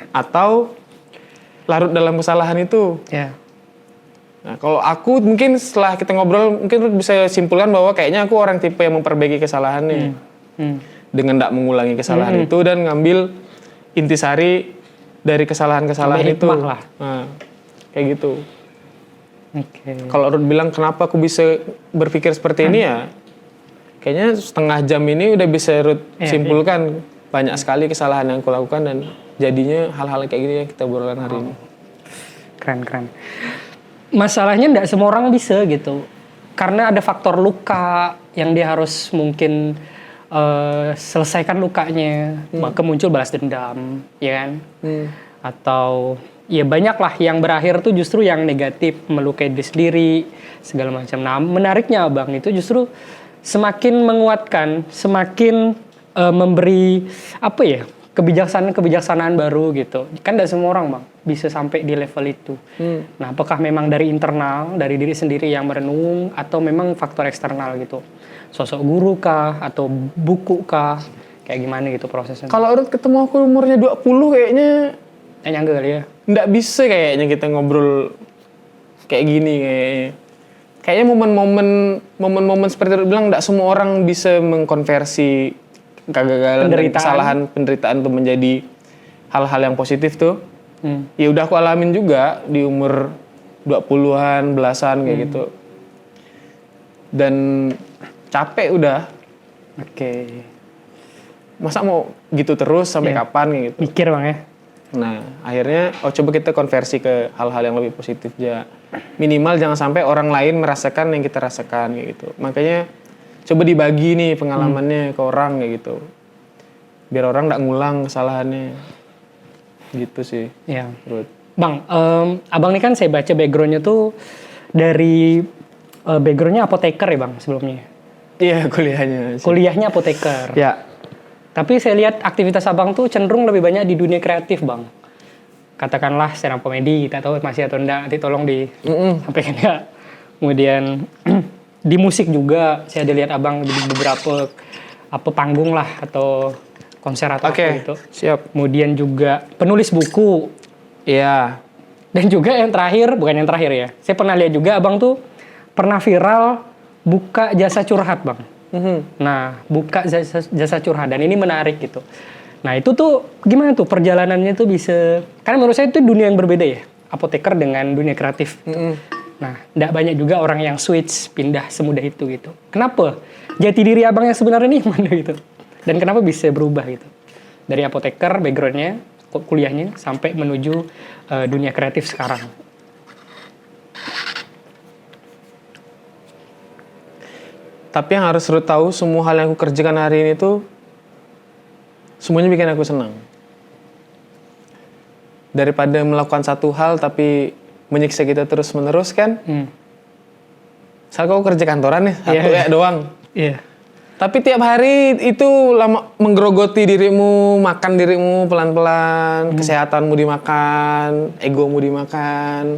atau larut dalam kesalahan itu. Ya. Nah, kalau aku mungkin setelah kita ngobrol mungkin bisa simpulkan bahwa kayaknya aku orang tipe yang memperbaiki kesalahannya dengan tidak mengulangi kesalahan itu dan ngambil intisari dari kesalahan-kesalahan itu. Lah. Nah, kayak gitu. Oke. Kalau Ruth bilang kenapa aku bisa berpikir seperti ini ya, kayaknya setengah jam ini udah bisa Ruth simpulkan banyak sekali kesalahan yang aku lakukan dan jadinya hal-hal kayak gini yang kita obrolkan hari ini. Keren. Masalahnya tidak semua orang bisa gitu. Karena ada faktor luka yang dia harus mungkin selesaikan lukanya. Maka muncul balas dendam, ya kan? Atau ya banyak lah yang berakhir tuh justru yang negatif, melukai diri sendiri, segala macam. Nah, menariknya Abang itu justru semakin menguatkan, semakin memberi apa ya? kebijaksanaan baru gitu. Kan tidak semua orang bang bisa sampai di level itu. Nah, apakah memang dari internal, dari diri sendiri yang merenung, atau memang faktor eksternal gitu? Sosok guru kah, atau buku kah? Kayak gimana gitu prosesnya? Kalau Ruth ketemu aku umurnya 20 kayaknya nyangga kali ya? Nggak bisa kayaknya kita ngobrol kayak gini kayaknya. Kayaknya momen-momen seperti Ruth bilang nggak semua orang bisa mengkonversi kegagalan dan kesalahan penderitaan itu menjadi hal-hal yang positif tuh. Ya udah aku alamin juga di umur 20-an, belasan kayak gitu. Dan capek udah. Oke. Masa mau gitu terus sampai kapan kayak gitu. Mikir bang ya. Nah, akhirnya coba kita konversi ke hal-hal yang lebih positif ya. Minimal jangan sampai orang lain merasakan yang kita rasakan kayak gitu. Makanya coba dibagi nih pengalamannya ke orang kayak gitu. Biar orang nggak ngulang kesalahannya. Gitu sih. Iya. Ruth. Bang, abang ini kan saya baca backgroundnya tuh dari backgroundnya apoteker ya bang sebelumnya. Iya kuliahnya. Kuliahnya apoteker. Ya. Tapi saya lihat aktivitas abang tuh cenderung lebih banyak di dunia kreatif bang. Katakanlah stand up comedy, tak tahu masih atau enggak, nanti tolong disampaikan ya. Kemudian di musik juga saya ada lihat abang di beberapa panggung lah atau konser atau apa gitu. Siap. Kemudian juga penulis buku. Iya. Dan juga yang terakhir, bukan yang terakhir ya. Saya pernah lihat juga abang tuh pernah viral buka jasa curhat bang. Nah, buka jasa curhat dan ini menarik gitu. Nah, itu tuh gimana tuh perjalanannya tuh bisa, karena menurut saya itu dunia yang berbeda ya, apoteker dengan dunia kreatif. Nah, tidak banyak juga orang yang switch, pindah semudah itu gitu. Kenapa? Jati diri abang yang sebenarnya nih mana gitu. Dan kenapa bisa berubah gitu. Dari apoteker backgroundnya, kuliahnya, sampai menuju dunia kreatif sekarang. Tapi yang harus Ruth tahu, semua hal yang aku kerjakan hari ini tuh semuanya bikin aku senang. Daripada melakukan satu hal tapi menyiksa kita terus-menerus kan. Misal kau kerja kantoran nih, satu doang. Iya. Tapi tiap hari itu lama menggerogoti dirimu, makan dirimu pelan-pelan, kesehatanmu dimakan, egomu dimakan,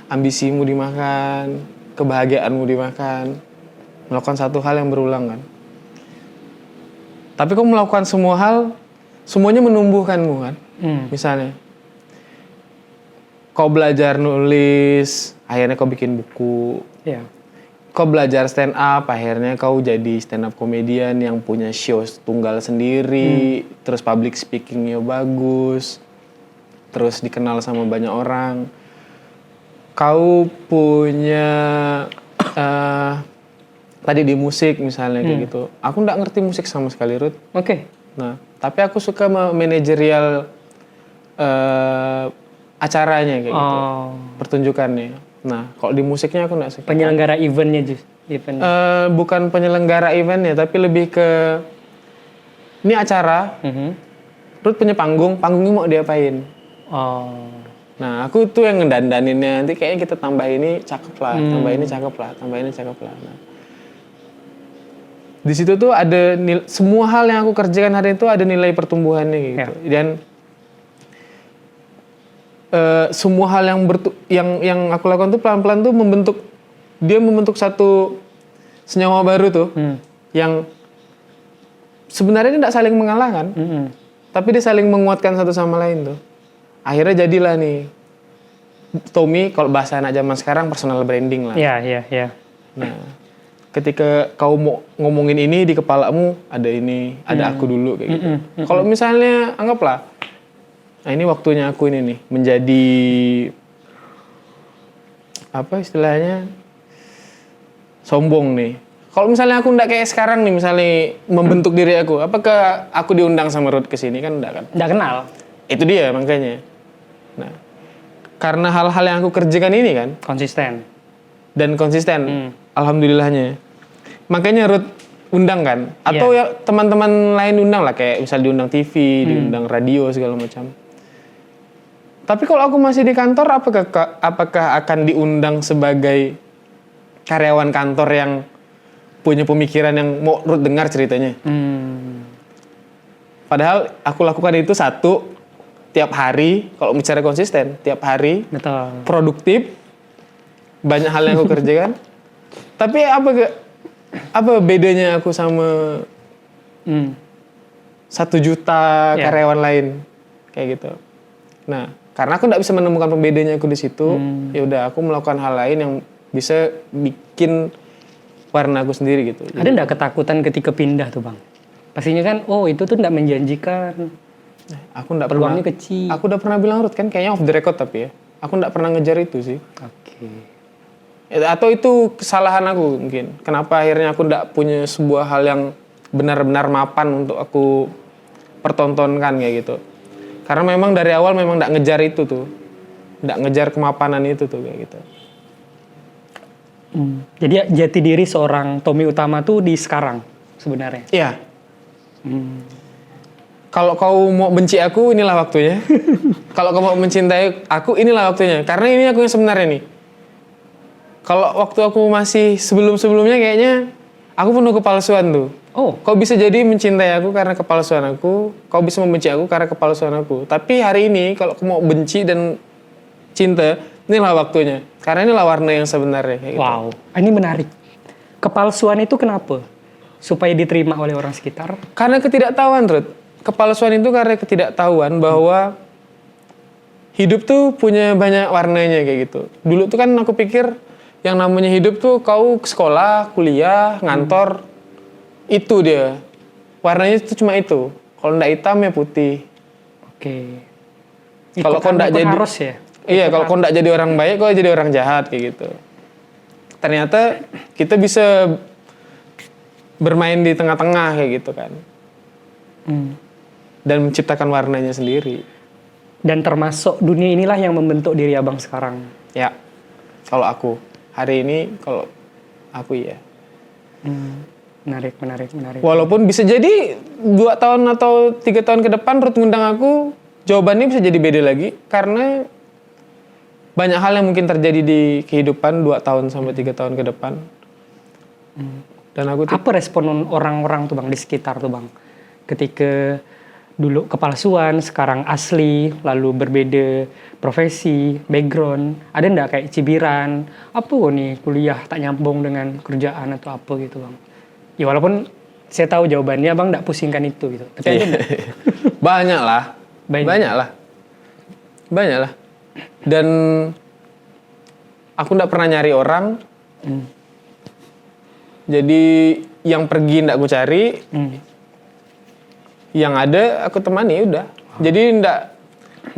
ambisimu dimakan, kebahagiaanmu dimakan. Melakukan satu hal yang berulang kan. Tapi kau melakukan semua hal, semuanya menumbuhkanmu kan. Misalnya, kau belajar nulis, akhirnya kau bikin buku. Iya. Kau belajar stand up, akhirnya kau jadi stand up komedian yang punya show tunggal sendiri, terus public speakingnya bagus, terus dikenal sama banyak orang. Kau punya tadi di musik misalnya kayak gitu. Aku nggak ngerti musik sama sekali, Ruth. Oke. Nah, tapi aku suka manajerial acaranya kayak gitu, pertunjukannya. Nah, kalau di musiknya aku nggak suka. Penyelenggara eventnya event. Bukan penyelenggara eventnya, tapi lebih ke ini acara. Ruth punya panggungnya mau diapain? Nah, aku tuh yang ngedandaninnya. Nanti kayaknya kita tambah ini cakep lah, tambah ini cakep lah, tambah ini cakep lah. Nah, di situ tuh ada semua hal yang aku kerjakan hari itu ada nilai pertumbuhannya gitu. Dan semua hal yang aku lakukan tuh pelan-pelan tuh membentuk satu senyawa baru tuh yang sebenarnya tidak saling mengalahkan, tapi dia saling menguatkan satu sama lain tuh. Akhirnya jadilah nih Tommy, kalau bahasa anak zaman sekarang personal branding lah. Iya. Nah, ketika kau mau ngomongin ini di kepalamu ada ini, ada aku dulu kayak gitu. Kalau misalnya anggaplah nah ini waktunya aku ini nih menjadi apa istilahnya sombong nih. Kalau misalnya aku ndak kayak sekarang nih misalnya membentuk diri aku, apakah aku diundang sama Ruth ke sini kan ndak kan? Ndak kenal. Itu dia makanya. Nah, karena hal-hal yang aku kerjakan ini kan konsisten. Alhamdulillahnya. Makanya Ruth undang kan atau ya teman-teman lain undang lah kayak misal diundang TV, diundang radio segala macam. Tapi kalau aku masih di kantor, apakah akan diundang sebagai karyawan kantor yang punya pemikiran yang mau Ruth dengar ceritanya? Padahal aku lakukan itu tiap hari, kalau bicara konsisten, tiap hari, betul. Produktif, banyak hal yang aku kerjakan. Tapi apa bedanya aku sama 1 juta karyawan lain kayak gitu? Nah. Karena aku nggak bisa menemukan pembedanya aku di situ, ya udah aku melakukan hal lain yang bisa bikin warna aku sendiri gitu. Ada nggak ketakutan ketika pindah tuh bang? Pastinya kan, itu tuh nggak menjanjikan. Aku nggak peluangnya kecil. Aku udah pernah bilang Ruth kan, kayaknya off the record tapi ya, aku nggak pernah ngejar itu sih. Oke. Atau itu kesalahan aku mungkin. Kenapa akhirnya aku nggak punya sebuah hal yang benar-benar mapan untuk aku pertontonkan kayak gitu. Karena memang dari awal memang nggak ngejar itu tuh. Nggak ngejar kemapanan itu tuh kayak gitu. Jadi jati diri seorang Tommy Utama tuh di sekarang sebenarnya? Iya. Kalau kau mau benci aku, inilah waktunya. Kalau kau mau mencintai aku, inilah waktunya. Karena ini aku yang sebenarnya nih. Kalau waktu aku masih sebelum-sebelumnya kayaknya aku penuh kepalsuan tuh. Kau bisa jadi mencintai aku karena kepalsuan aku, kau bisa membenci aku karena kepalsuan aku. Tapi hari ini kalau kau mau benci dan cinta, inilah waktunya. Karena inilah warna yang sebenarnya. Kayak wow, gitu. Ini menarik. Kepalsuan itu kenapa? Supaya diterima oleh orang sekitar? Karena ketidaktahuan, Ruth. Kepalsuan itu karena ketidaktahuan bahwa hidup tuh punya banyak warnanya kayak gitu. Dulu tuh kan aku pikir yang namanya hidup tuh kau sekolah, kuliah, ngantor, itu dia. Warnanya itu cuma itu. Kalau ndak hitam ya putih. Oke. Kalau kau ndak jadi harus ya? Iya, kalau kau ndak jadi orang baik, kau jadi orang jahat kayak gitu. Ternyata kita bisa bermain di tengah-tengah kayak gitu kan. Dan menciptakan warnanya sendiri. Dan termasuk dunia inilah yang membentuk diri abang sekarang. Ya, kalau aku. Hari ini kalau aku iya. Menarik. Walaupun bisa jadi 2 tahun atau 3 tahun ke depan Ruth ngundang aku, jawabannya bisa jadi beda lagi. Karena banyak hal yang mungkin terjadi di kehidupan 2 tahun sampai 3 tahun ke depan. Dan aku apa respon orang-orang tuh bang di sekitar tuh bang? Ketika dulu kepalsuan, sekarang asli, lalu berbeda profesi, background. Ada nggak kayak cibiran? Apa nih kuliah tak nyambung dengan kerjaan atau apa gitu bang? Ya walaupun saya tahu jawabannya bang nggak pusingkan itu gitu. Tapi ada nggak? Banyak lah. Dan aku nggak pernah nyari orang. Jadi yang pergi nggak aku cari. Yang ada aku temani udah. Jadi nggak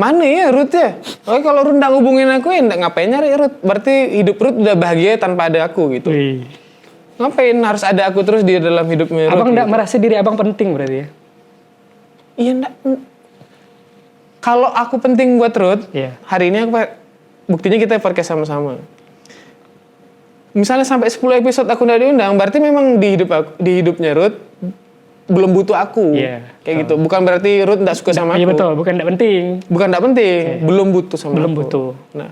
mana ya Ruth ya? Oke kalau Ruth nggak ngubungin aku ya nggak ngapain nyari Ruth. Berarti hidup Ruth udah bahagia tanpa ada aku gitu. Ngapain harus ada aku terus di dalam hidupnya Ruth? Abang nggak gitu. merasa diri abang penting berarti ya? Iya enggak. Kalau aku penting buat Ruth, hari ini aku buktinya kita podcast sama-sama. Misalnya sampai 10 episode aku nggak diundang, berarti memang di hidupnya Ruth belum butuh aku. Kayak gitu. Bukan berarti Ruth nggak suka sama aku. Iya betul, bukan nggak penting. Bukan nggak penting, belum butuh sama belum aku. butuh. Nah,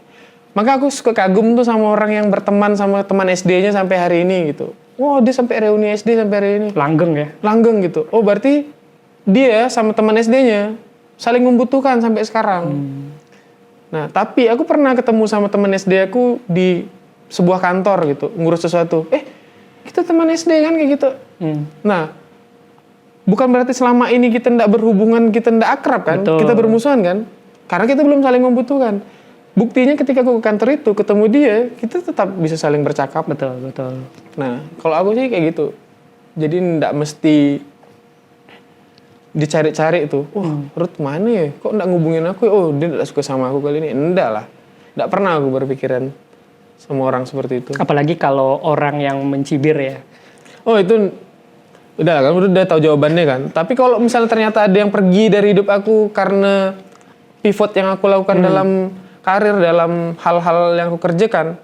maka aku suka kagum tuh sama orang yang berteman sama teman SD-nya sampai hari ini gitu. Wow, dia sampai reuni SD sampai hari ini. Langgeng ya? Langgeng gitu. Oh, berarti dia sama teman SD-nya saling membutuhkan sampai sekarang. Nah, tapi aku pernah ketemu sama teman SD aku di sebuah kantor gitu, ngurus sesuatu. Kita teman SD kan kayak gitu. Nah, bukan berarti selama ini kita ndak berhubungan, kita ndak akrab kan? Betul. Kita bermusuhan kan? Karena kita belum saling membutuhkan. Buktinya ketika aku ke kantor itu, ketemu dia, kita tetap bisa saling bercakap. Betul. Nah, kalau aku sih kayak gitu. Jadi ndak mesti dicari-cari itu. Ruth mana ya? Kok ndak ngubungin aku? Oh, dia ndak suka sama aku kali ini. Ndak lah. Ndak pernah aku berpikiran sama orang seperti itu. Apalagi kalau orang yang mencibir ya. Oh, itu udah kan, udah tahu jawabannya kan. Tapi kalau misalnya ternyata ada yang pergi dari hidup aku karena pivot yang aku lakukan dalam karir, dalam hal-hal yang aku kerjakan,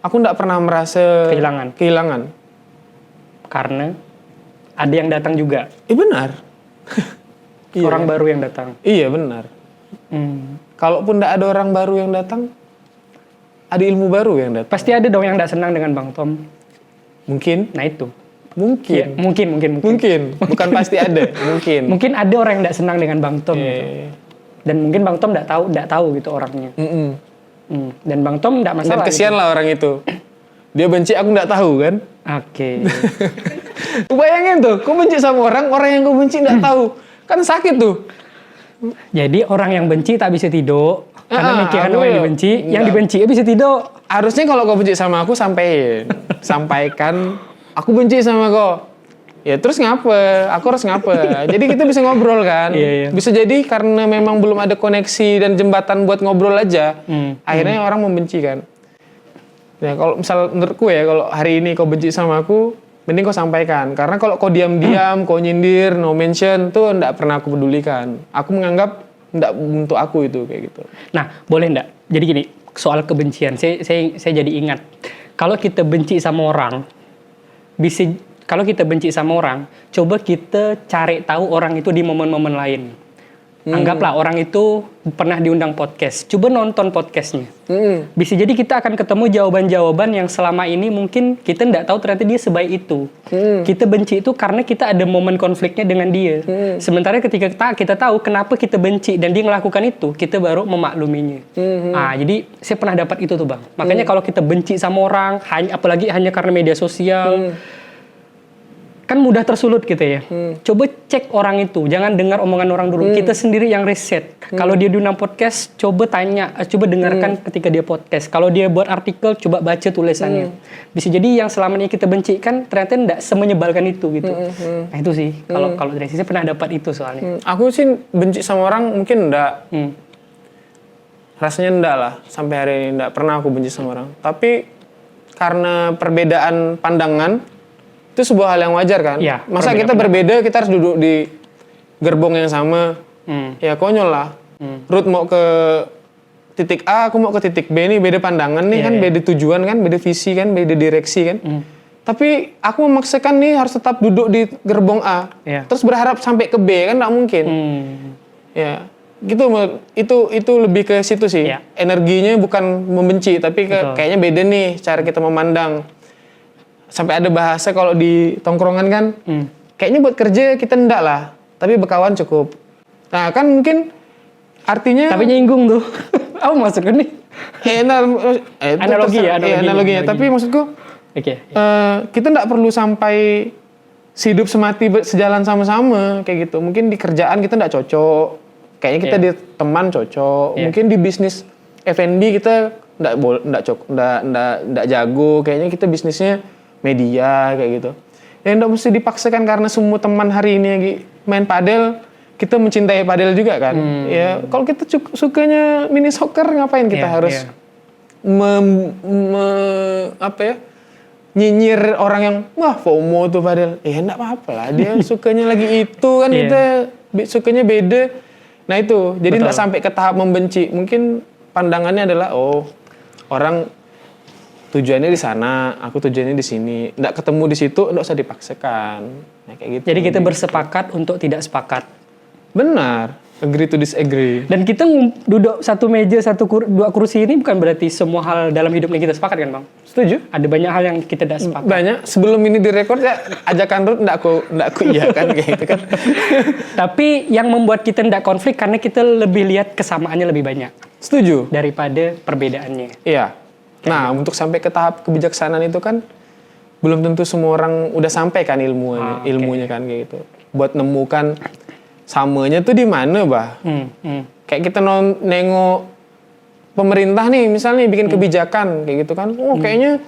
aku nggak pernah merasa kehilangan. Karena ada yang datang juga. Benar. Orang baru yang datang. Iya benar. Kalaupun nggak ada orang baru yang datang, ada ilmu baru yang datang. Pasti ada dong yang nggak senang dengan Bang Tom. Mungkin. Nah itu. Mungkin. Ya, mungkin. Bukan pasti ada. Mungkin. Mungkin ada orang yang nggak senang dengan Bang Tom. Gitu. Dan mungkin Bang Tom nggak tahu gitu orangnya. Dan Bang Tom nggak masalah. Dan kesian lah orang itu. Dia benci, aku nggak tahu kan. Oke. Bayangin tuh, kau benci sama orang yang kau benci nggak tahu. Kan sakit tuh. Jadi orang yang benci tak bisa tidur. Karena mikiran orang yang dibenci, yang dibenci bisa tidur. Harusnya kalau kau benci sama aku, sampaikan, aku benci sama kau. Ya terus ngapa? Aku harus ngapa? Jadi kita bisa ngobrol kan. Bisa jadi karena memang belum ada koneksi dan jembatan buat ngobrol aja. Akhirnya orang membenci kan. Ya kalau misal menurutku ya, kalau hari ini kau benci sama aku, mending kau sampaikan. Karena kalau kau diam-diam, kau nyindir, no mention, tuh ndak pernah aku pedulikan. Aku menganggap ndak untuk aku itu kayak gitu. Nah, boleh ndak? Jadi gini, soal kebencian, saya jadi ingat. Kalau kita benci sama orang, coba kita cari tahu orang itu di momen-momen lain. Anggaplah orang itu pernah diundang podcast. Coba nonton podcastnya. Bisa jadi kita akan ketemu jawaban-jawaban yang selama ini mungkin kita nggak tahu ternyata dia sebaik itu. Kita benci itu karena kita ada momen konfliknya dengan dia. Sementara ketika kita tahu kenapa kita benci dan dia melakukan itu, kita baru memakluminya. Jadi saya pernah dapat itu tuh Bang. Makanya kalau kita benci sama orang, apalagi hanya karena media sosial, kan mudah tersulut gitu ya. Coba cek orang itu, jangan dengar omongan orang dulu. Kita sendiri yang riset. Kalau dia diundang podcast, coba dengarkan ketika dia podcast. Kalau dia buat artikel, coba baca tulisannya. Bisa jadi yang selama ini kita benci kan ternyata enggak semenyebalkan itu gitu. Nah itu sih, kalau dari saya pernah dapat itu soalnya. Aku sih benci sama orang mungkin enggak. Rasanya enggak lah, sampai hari ini enggak pernah aku benci sama orang. Tapi karena perbedaan pandangan, itu sebuah hal yang wajar kan? Ya, masa kita berbeda, kita harus duduk di gerbong yang sama. Ya konyol lah. Ruth mau ke titik A, aku mau ke titik B nih, beda pandangan nih kan, beda tujuan kan, beda visi kan, beda direksi kan. Tapi aku memaksakan nih harus tetap duduk di gerbong A. Terus berharap sampai ke B kan nggak mungkin. Ya, gitu. Itu lebih ke situ sih. Energinya bukan membenci, tapi kayaknya beda nih cara kita memandang. Sampai ada bahasa kalau di tongkrongan kan, kayaknya buat kerja kita enggak lah, tapi berkawan cukup. Nah kan mungkin artinya. Tapi nyinggung tuh. Aku masuk nih. Analoginya. Tapi maksudku, kita enggak perlu sampai hidup semati sejalan sama-sama kayak gitu. Mungkin di kerjaan kita enggak cocok, kayaknya kita di teman cocok. Mungkin di bisnis F&B kita enggak jago, kayaknya kita bisnisnya media kayak gitu. Ya enggak mesti dipaksakan karena semua teman hari ini lagi main padel, kita mencintai padel juga kan. Ya kalau kita sukanya mini soccer, ngapain kita harus nyinyir orang yang wah FOMO tuh padel. Ya enggak apa-apa lah, dia sukanya lagi itu kan, kita sukanya beda. Nah itu, jadi Betul. nggak sampai ke tahap membenci. Mungkin pandangannya adalah, oh orang tujuannya di sana, aku tujuannya di sini. Nggak ketemu di situ, nggak usah dipaksakan. Nah, kayak gitu. Jadi kita bersepakat untuk tidak sepakat. Benar, agree to disagree. Dan kita duduk satu meja, dua kursi ini bukan berarti semua hal dalam hidupnya kita sepakat kan Bang? Setuju? Ada banyak hal yang kita tidak sepakat. Banyak. Sebelum ini direkord ya ajakan Ruth nggak aku iya kan kayak gitu kan. Tapi yang membuat kita tidak konflik karena kita lebih lihat kesamaannya lebih banyak Setuju? daripada perbedaannya. Iya. Nah, untuk sampai ke tahap kebijaksanaan itu kan belum tentu semua orang udah sampai kan ilmunya kan kayak gitu. Buat nemukan samanya tuh di mana, Bah? Kayak kita nengok pemerintah nih, misalnya bikin kebijakan kayak gitu kan. Oh, kayaknya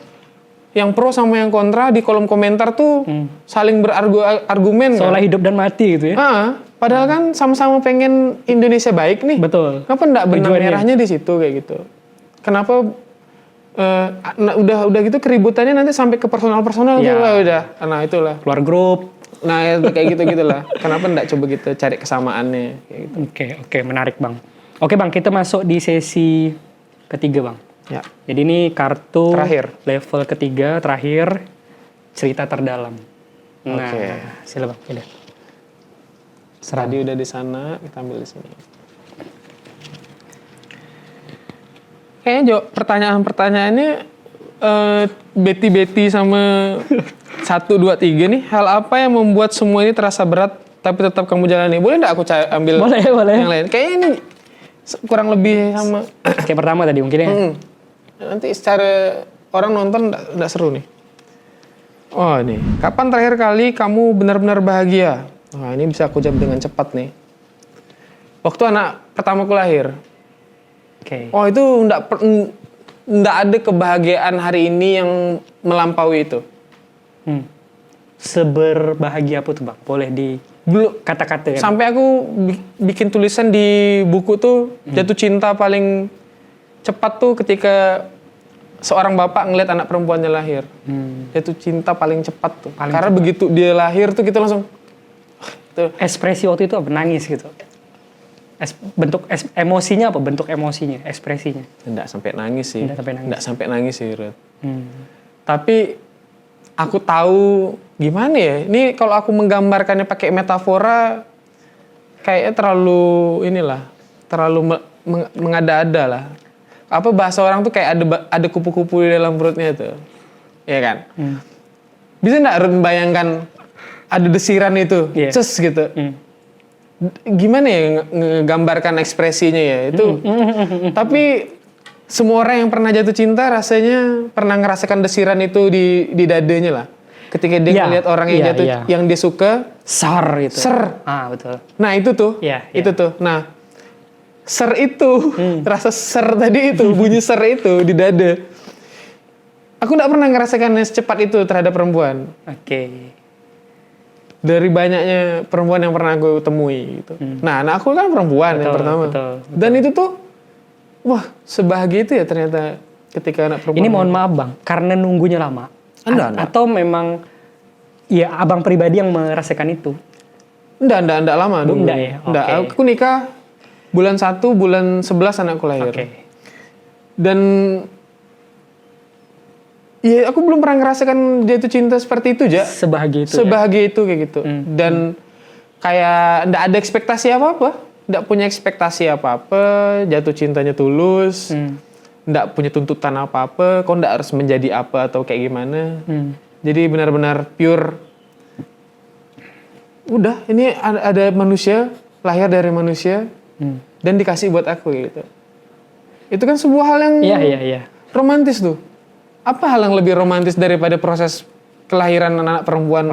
yang pro sama yang kontra di kolom komentar tuh saling berargumen kan. Seolah hidup dan mati gitu ya. Padahal kan sama-sama pengen Indonesia baik nih. Betul. Kenapa enggak benang Tujuannya. merahnya di situ kayak gitu? Kenapa udah gitu keributannya nanti sampai ke personal Ya. tuh udah. Nah, itulah. Keluar grup. Nah, itu kayak gitu-gitulah. Kenapa enggak coba kita cari kesamaannya kayak gitu. Oke, menarik Bang. Oke Bang, kita masuk di sesi ketiga Bang. Ya. Jadi ini kartu Terakhir. level ketiga terakhir cerita terdalam. Nah, Oke. sila Bang. Udah. Tadi udah di sana, kita ambil di sini. Kayaknya pertanyaan-pertanyaannya Betty sama 1, 2, 3 nih. Hal apa yang membuat semua ini terasa berat tapi tetap kamu jalani? Boleh nggak aku ambil Boleh. yang lain? Kayaknya ini kurang lebih sama. Kayak pertama tadi mungkin ya. Nanti secara orang nonton nggak seru nih. Oh nih, kapan terakhir kali kamu benar-benar bahagia? Wah ini bisa aku jawab dengan cepat nih. Waktu anak pertamaku lahir. Oke. Oh itu nggak ada kebahagiaan hari ini yang melampaui itu. Seberbahagia apa tuh Bang? Boleh di Belum. kata-kata kan? Sampai aku bikin tulisan di buku tuh jatuh cinta paling cepat tuh ketika seorang bapak ngeliat anak perempuannya lahir. Jatuh cinta paling cepat tuh. Karena begitu dia lahir tuh kita langsung tuh. Ekspresi waktu itu apa? Nangis gitu. Emosinya apa? Bentuk emosinya, ekspresinya. Nggak sampai nangis sih. Nggak sampai nangis. Nggak sampai nangis sih, Ruth. Tapi aku tahu gimana ya. Ini kalau aku menggambarkannya pakai metafora kayaknya terlalu mengada-ada lah. Apa bahasa orang tuh kayak ada kupu-kupu di dalam perutnya tuh. Iya kan? Bisa nggak Ruth membayangkan ada desiran itu, ces gitu. Gimana ya ngegambarkan ekspresinya ya itu. Tapi semua orang yang pernah jatuh cinta rasanya pernah ngerasakan desiran itu di dadanya lah. Ketika dia ngeliat orang yang yang dia suka, gitu. Ser. Betul. Nah itu tuh, itu tuh. Nah ser itu, rasa ser tadi itu, bunyi ser itu di dada. Aku nggak pernah ngerasakannya secepat itu terhadap perempuan. Oke. Dari banyaknya perempuan yang pernah aku temui gitu. Nah, aku kan perempuan yang pertama. Betul. Dan itu tuh, wah sebahagia itu ya ternyata ketika anak perempuan. Ini mohon maaf Bang, karena nunggunya lama. Enggak. Atau memang ya abang pribadi yang merasakan itu? Enggak lama nunggu. Enggak ya? Enggak, Oke. aku nikah bulan 1, bulan 11 anakku lahir. Oke. Dan ya aku belum pernah ngerasakan jatuh cinta seperti itu, Ja. Sebahagia itu. Sebahagia itu kayak gitu. Dan kayak enggak ada ekspektasi apa-apa. Enggak punya ekspektasi apa-apa, jatuh cintanya tulus. Enggak punya tuntutan apa-apa, kok enggak harus menjadi apa atau kayak gimana. Jadi benar-benar pure. Udah, ini ada manusia, lahir dari manusia, dan dikasih buat aku gitu. Itu kan sebuah hal yang Iya. romantis tuh. Apa hal yang lebih romantis daripada proses kelahiran anak perempuan?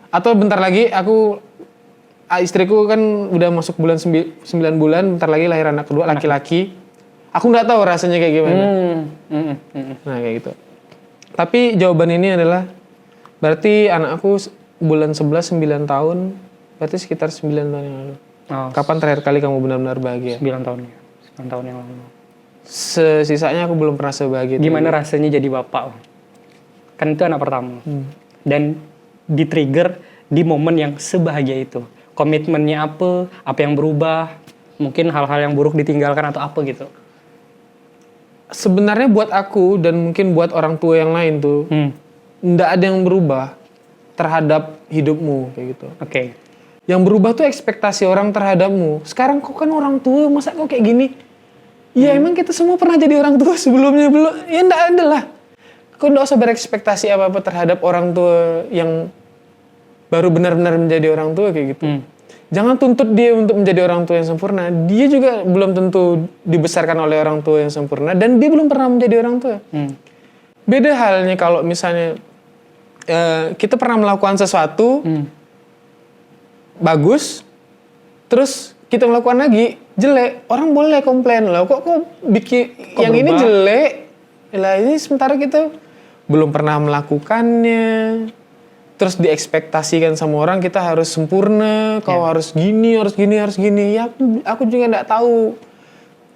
Atau bentar lagi istriku kan udah masuk bulan 9 bulan, bentar lagi lahir anak kedua laki-laki. Aku nggak tahu rasanya kayak gimana. Nah kayak gitu. Tapi jawaban ini adalah berarti anak aku bulan 11 9 tahun, berarti sekitar 9 tahun yang lalu. Kapan terakhir kali kamu benar-benar bahagia? 9 tahun ya. 9 tahun yang lalu. Sisanya aku belum pernah sebahagia itu. Gimana rasanya jadi bapak? Kan itu anak pertama. Dan di-trigger di momen yang sebahagia itu. komitmennya apa yang berubah, mungkin hal-hal yang buruk ditinggalkan atau apa gitu. Sebenarnya buat aku dan mungkin buat orang tua yang lain tuh, nggak ada yang berubah terhadap hidupmu kayak gitu. Oke. Yang berubah tuh ekspektasi orang terhadapmu. Sekarang kok kan orang tua, masa kok kayak gini? Ya emang kita semua pernah jadi orang tua sebelumnya belum? Ya nggak ada lah. Kau nggak usah berekspektasi apa-apa terhadap orang tua yang baru benar-benar menjadi orang tua kayak gitu. Jangan tuntut dia untuk menjadi orang tua yang sempurna. Dia juga belum tentu dibesarkan oleh orang tua yang sempurna dan dia belum pernah menjadi orang tua. Beda halnya kalau misalnya kita pernah melakukan sesuatu bagus, terus kita melakukan lagi jelek, orang boleh komplain loh. Kok bikin yang berubah? ini jelek? Lah ini sementara kita belum pernah melakukannya. Terus diekspektasikan sama orang kita harus sempurna, kau harus gini, harus gini, harus gini. Ya aku juga nggak tahu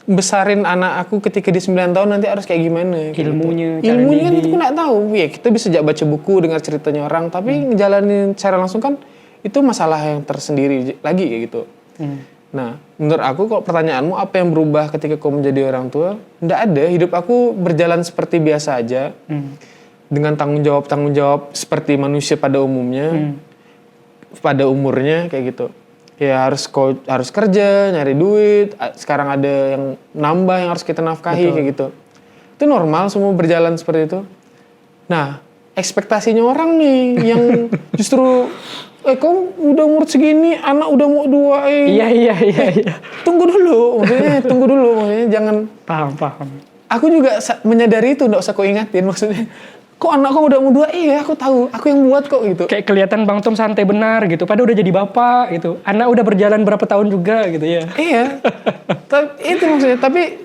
besarin anak aku ketika dia 9 tahun nanti harus kayak gimana. Ilmunya, gitu. cara Ilmunya kan didik. aku nggak tahu. Ya kita bisa baca buku, dengar ceritanya orang, tapi ngejalanin secara langsung kan itu masalah yang tersendiri lagi kayak gitu. Nah, menurut aku kalau pertanyaanmu apa yang berubah ketika kau menjadi orang tua? Nggak ada. Hidup aku berjalan seperti biasa aja. Dengan tanggung jawab seperti manusia pada umumnya, pada umurnya kayak gitu. Ya harus kerja, nyari duit. Sekarang ada yang nambah yang harus kita nafkahi kayak gitu. Itu normal, semua berjalan seperti itu. Nah, ekspektasinya orang nih yang justru kau udah umur segini, anak udah mau 2. Iya. Tunggu dulu, maksudnya jangan. Paham. Aku juga menyadari itu, nggak usah kau ingatin maksudnya. Kok anak kau udah umur 2? Iya, aku tahu. Aku yang buat kok gitu. Kayak kelihatan Bang Tom santai benar gitu. Padahal udah jadi bapak gitu. Anak udah berjalan berapa tahun juga gitu ya. Iya. Itu maksudnya. Tapi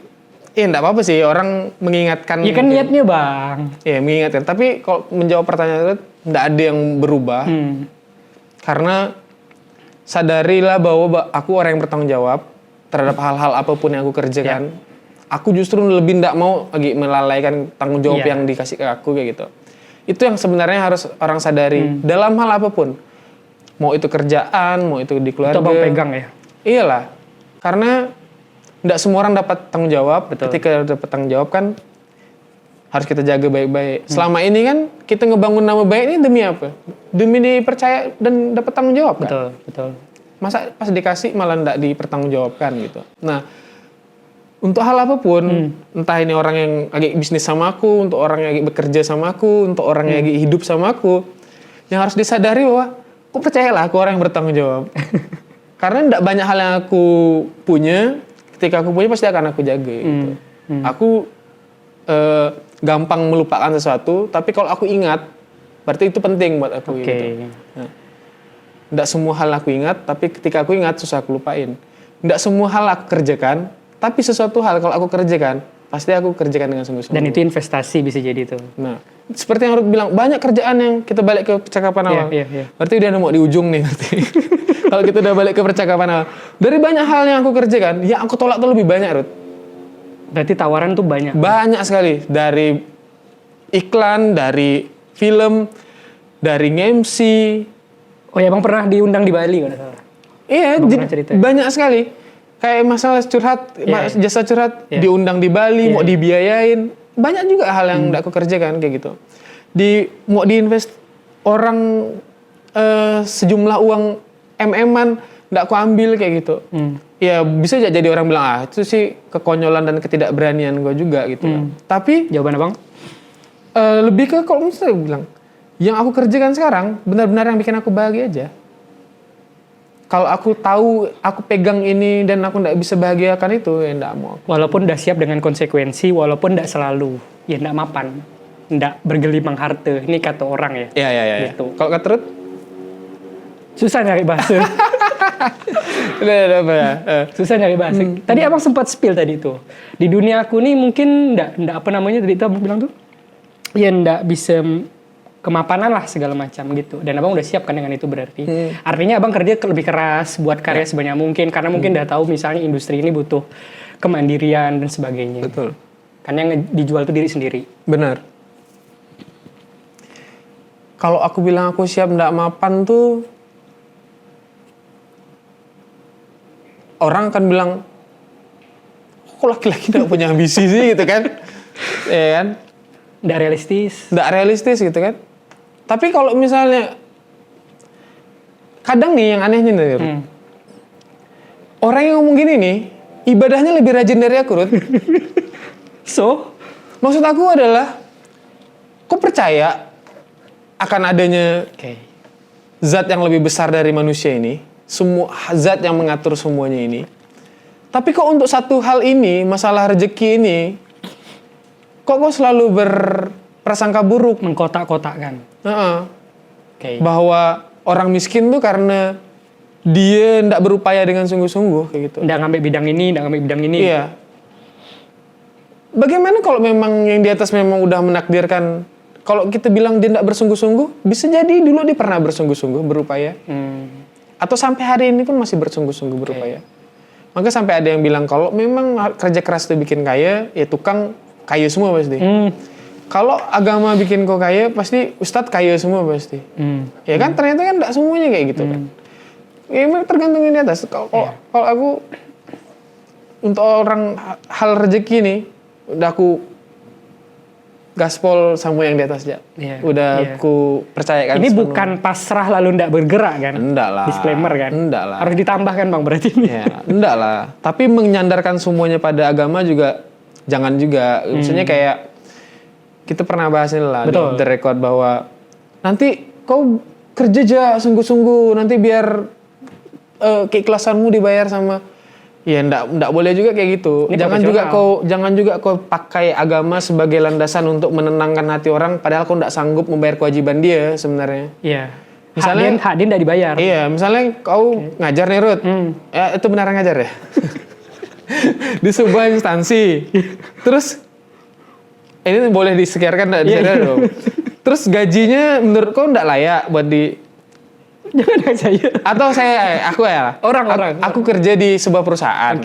ya enggak apa-apa sih orang mengingatkan. Iya kan niatnya Bang. Iya, mengingatkan. Tapi kalau menjawab pertanyaan itu enggak ada yang berubah. Karena sadarilah bahwa aku orang yang bertanggung jawab terhadap hal-hal apapun yang aku kerjakan. Aku justru lebih tidak mau lagi melalaikan tanggung jawab yang dikasih ke aku kayak gitu. Itu yang sebenarnya harus orang sadari dalam hal apapun. Mau itu kerjaan, mau itu di keluarga. Itu Bang pegang ya? Iyalah. Karena tidak semua orang dapat tanggung jawab. Betul. Ketika dapat tanggung jawab kan harus kita jaga baik-baik. Selama ini kan kita ngebangun nama baik ini demi apa? Demi dipercaya dan dapat tanggung jawab kan? Betul. Masa pas dikasih malah tidak dipertanggungjawabkan gitu. Nah, untuk hal apapun, entah ini orang yang lagi bisnis sama aku, untuk orang yang lagi bekerja sama aku, untuk orang yang lagi hidup sama aku, yang harus disadari bahwa aku percayalah aku orang yang bertanggung jawab. Karena tidak banyak hal yang aku punya, ketika aku punya pasti akan aku jaga. Gitu. Aku gampang melupakan sesuatu, tapi kalau aku ingat, berarti itu penting buat aku. Gitu. Nah, tidak semua hal aku ingat, tapi ketika aku ingat susah aku lupain. Tidak semua hal aku kerjakan, tapi sesuatu hal kalau aku kerjakan, pasti aku kerjakan dengan sungguh-sungguh. Dan itu investasi bisa jadi itu. Nah, seperti yang Ruth bilang, banyak kerjaan yang kita balik ke percakapan awal. Iya. Berarti udah nemu di ujung nih nanti. Kalau kita udah balik ke percakapan awal. Dari banyak hal yang aku kerjakan, yang aku tolak tuh lebih banyak, Ruth. Berarti tawaran tuh banyak. Banyak sekali. Dari iklan, dari film, dari MC. Oh ya Bang pernah diundang di Bali kalau salah. Iya, banyak sekali. Kayak masalah curhat, jasa curhat, diundang di Bali, mau dibiayain. Banyak juga hal yang aku kerjakan kayak gitu. Mau diinvest orang sejumlah uang MM-an, nggak aku ambil kayak gitu. Ya bisa jadi orang bilang, itu sih kekonyolan dan ketidakberanian gue juga gitu. Tapi jawaban Abang? Lebih ke kalau misalnya bilang, yang aku kerjakan sekarang benar-benar yang bikin aku bahagia aja. Kalau aku tahu, aku pegang ini dan aku nggak bisa bahagiakan itu, ya nggak mau. Walaupun udah siap dengan konsekuensi, walaupun nggak selalu, ya nggak mapan, nggak bergelimang harta. Ini kata orang ya. Iya. Gitu. Kalau kata Ruth? Susah nyari bahasa. Susah nyari bahasa. Tadi Abang sempat spill tadi tuh. Di dunia aku nih mungkin nggak apa namanya tadi itu Abang bilang tuh, ya nggak bisa kemapanan lah segala macam gitu. Dan Abang udah siap kan dengan itu berarti. Artinya Abang kerja lebih keras buat karya sebanyak mungkin. Karena mungkin udah tahu misalnya industri ini butuh kemandirian dan sebagainya. Betul. Karena yang dijual tuh diri sendiri. Benar. Kalau aku bilang aku siap nggak mapan tuh, orang akan bilang, kok laki-laki nggak punya ambisi sih gitu kan? Ya kan? Nggak realistis. Nggak realistis gitu kan? Tapi kalau misalnya, kadang nih yang anehnya nih, Rut. Orang yang ngomong gini nih, ibadahnya lebih rajin dari aku, Rut. So, Maksud aku adalah, kok percaya akan adanya zat yang lebih besar dari manusia ini, semua zat yang mengatur semuanya ini. Tapi kok untuk satu hal ini, masalah rezeki ini, kok selalu berprasangka buruk? mengkotak-kotakkan. Bahwa orang miskin tuh karena dia ndak berupaya dengan sungguh-sungguh kayak gitu. Nggak ngambil bidang ini, nggak ngambil bidang ini. Iya. Bagaimana kalau memang yang di atas memang udah menakdirkan, kalau kita bilang dia ndak bersungguh-sungguh, bisa jadi dulu dia pernah bersungguh-sungguh berupaya. Atau sampai hari ini pun masih bersungguh-sungguh berupaya. Maka sampai ada yang bilang kalau memang kerja keras itu bikin kaya, ya tukang kaya semua pasti. Kalau agama bikin kau kaya, pasti ustadz kaya semua pasti. Ya kan ternyata kan ndak semuanya kayak gitu kan. Ya memang tergantung yang di atas. Kalau aku untuk orang hal rezeki nih, udah aku gaspol sama yang di atas aja. Aku percayakan. Ini bukan pasrah lalu ndak bergerak kan? Enggak lah. Disclaimer kan? Enggak lah. Harus ditambahkan Bang berarti ini. Ya, enggak lah. Tapi menyandarkan semuanya pada agama juga jangan juga. Maksudnya kayak kita pernah bahas ini lah di off the record bahwa nanti kau kerja aja sungguh-sungguh, nanti biar keikhlasanmu dibayar sama. Ya enggak boleh juga kayak gitu. Ini Jangan juga kau pakai agama sebagai landasan untuk menenangkan hati orang padahal kau enggak sanggup membayar kewajiban dia sebenarnya. Iya. Misalnya hak dia enggak dibayar. Iya, misalnya kau ngajar nih, Ruth. Ya, itu beneran ngajar ya? Di sebuah instansi. Terus ini boleh disekiarkan enggak disekiarkan dong. Terus gajinya menurut kau enggak layak buat di Jangan saya. Atau aku Aku kerja di sebuah perusahaan.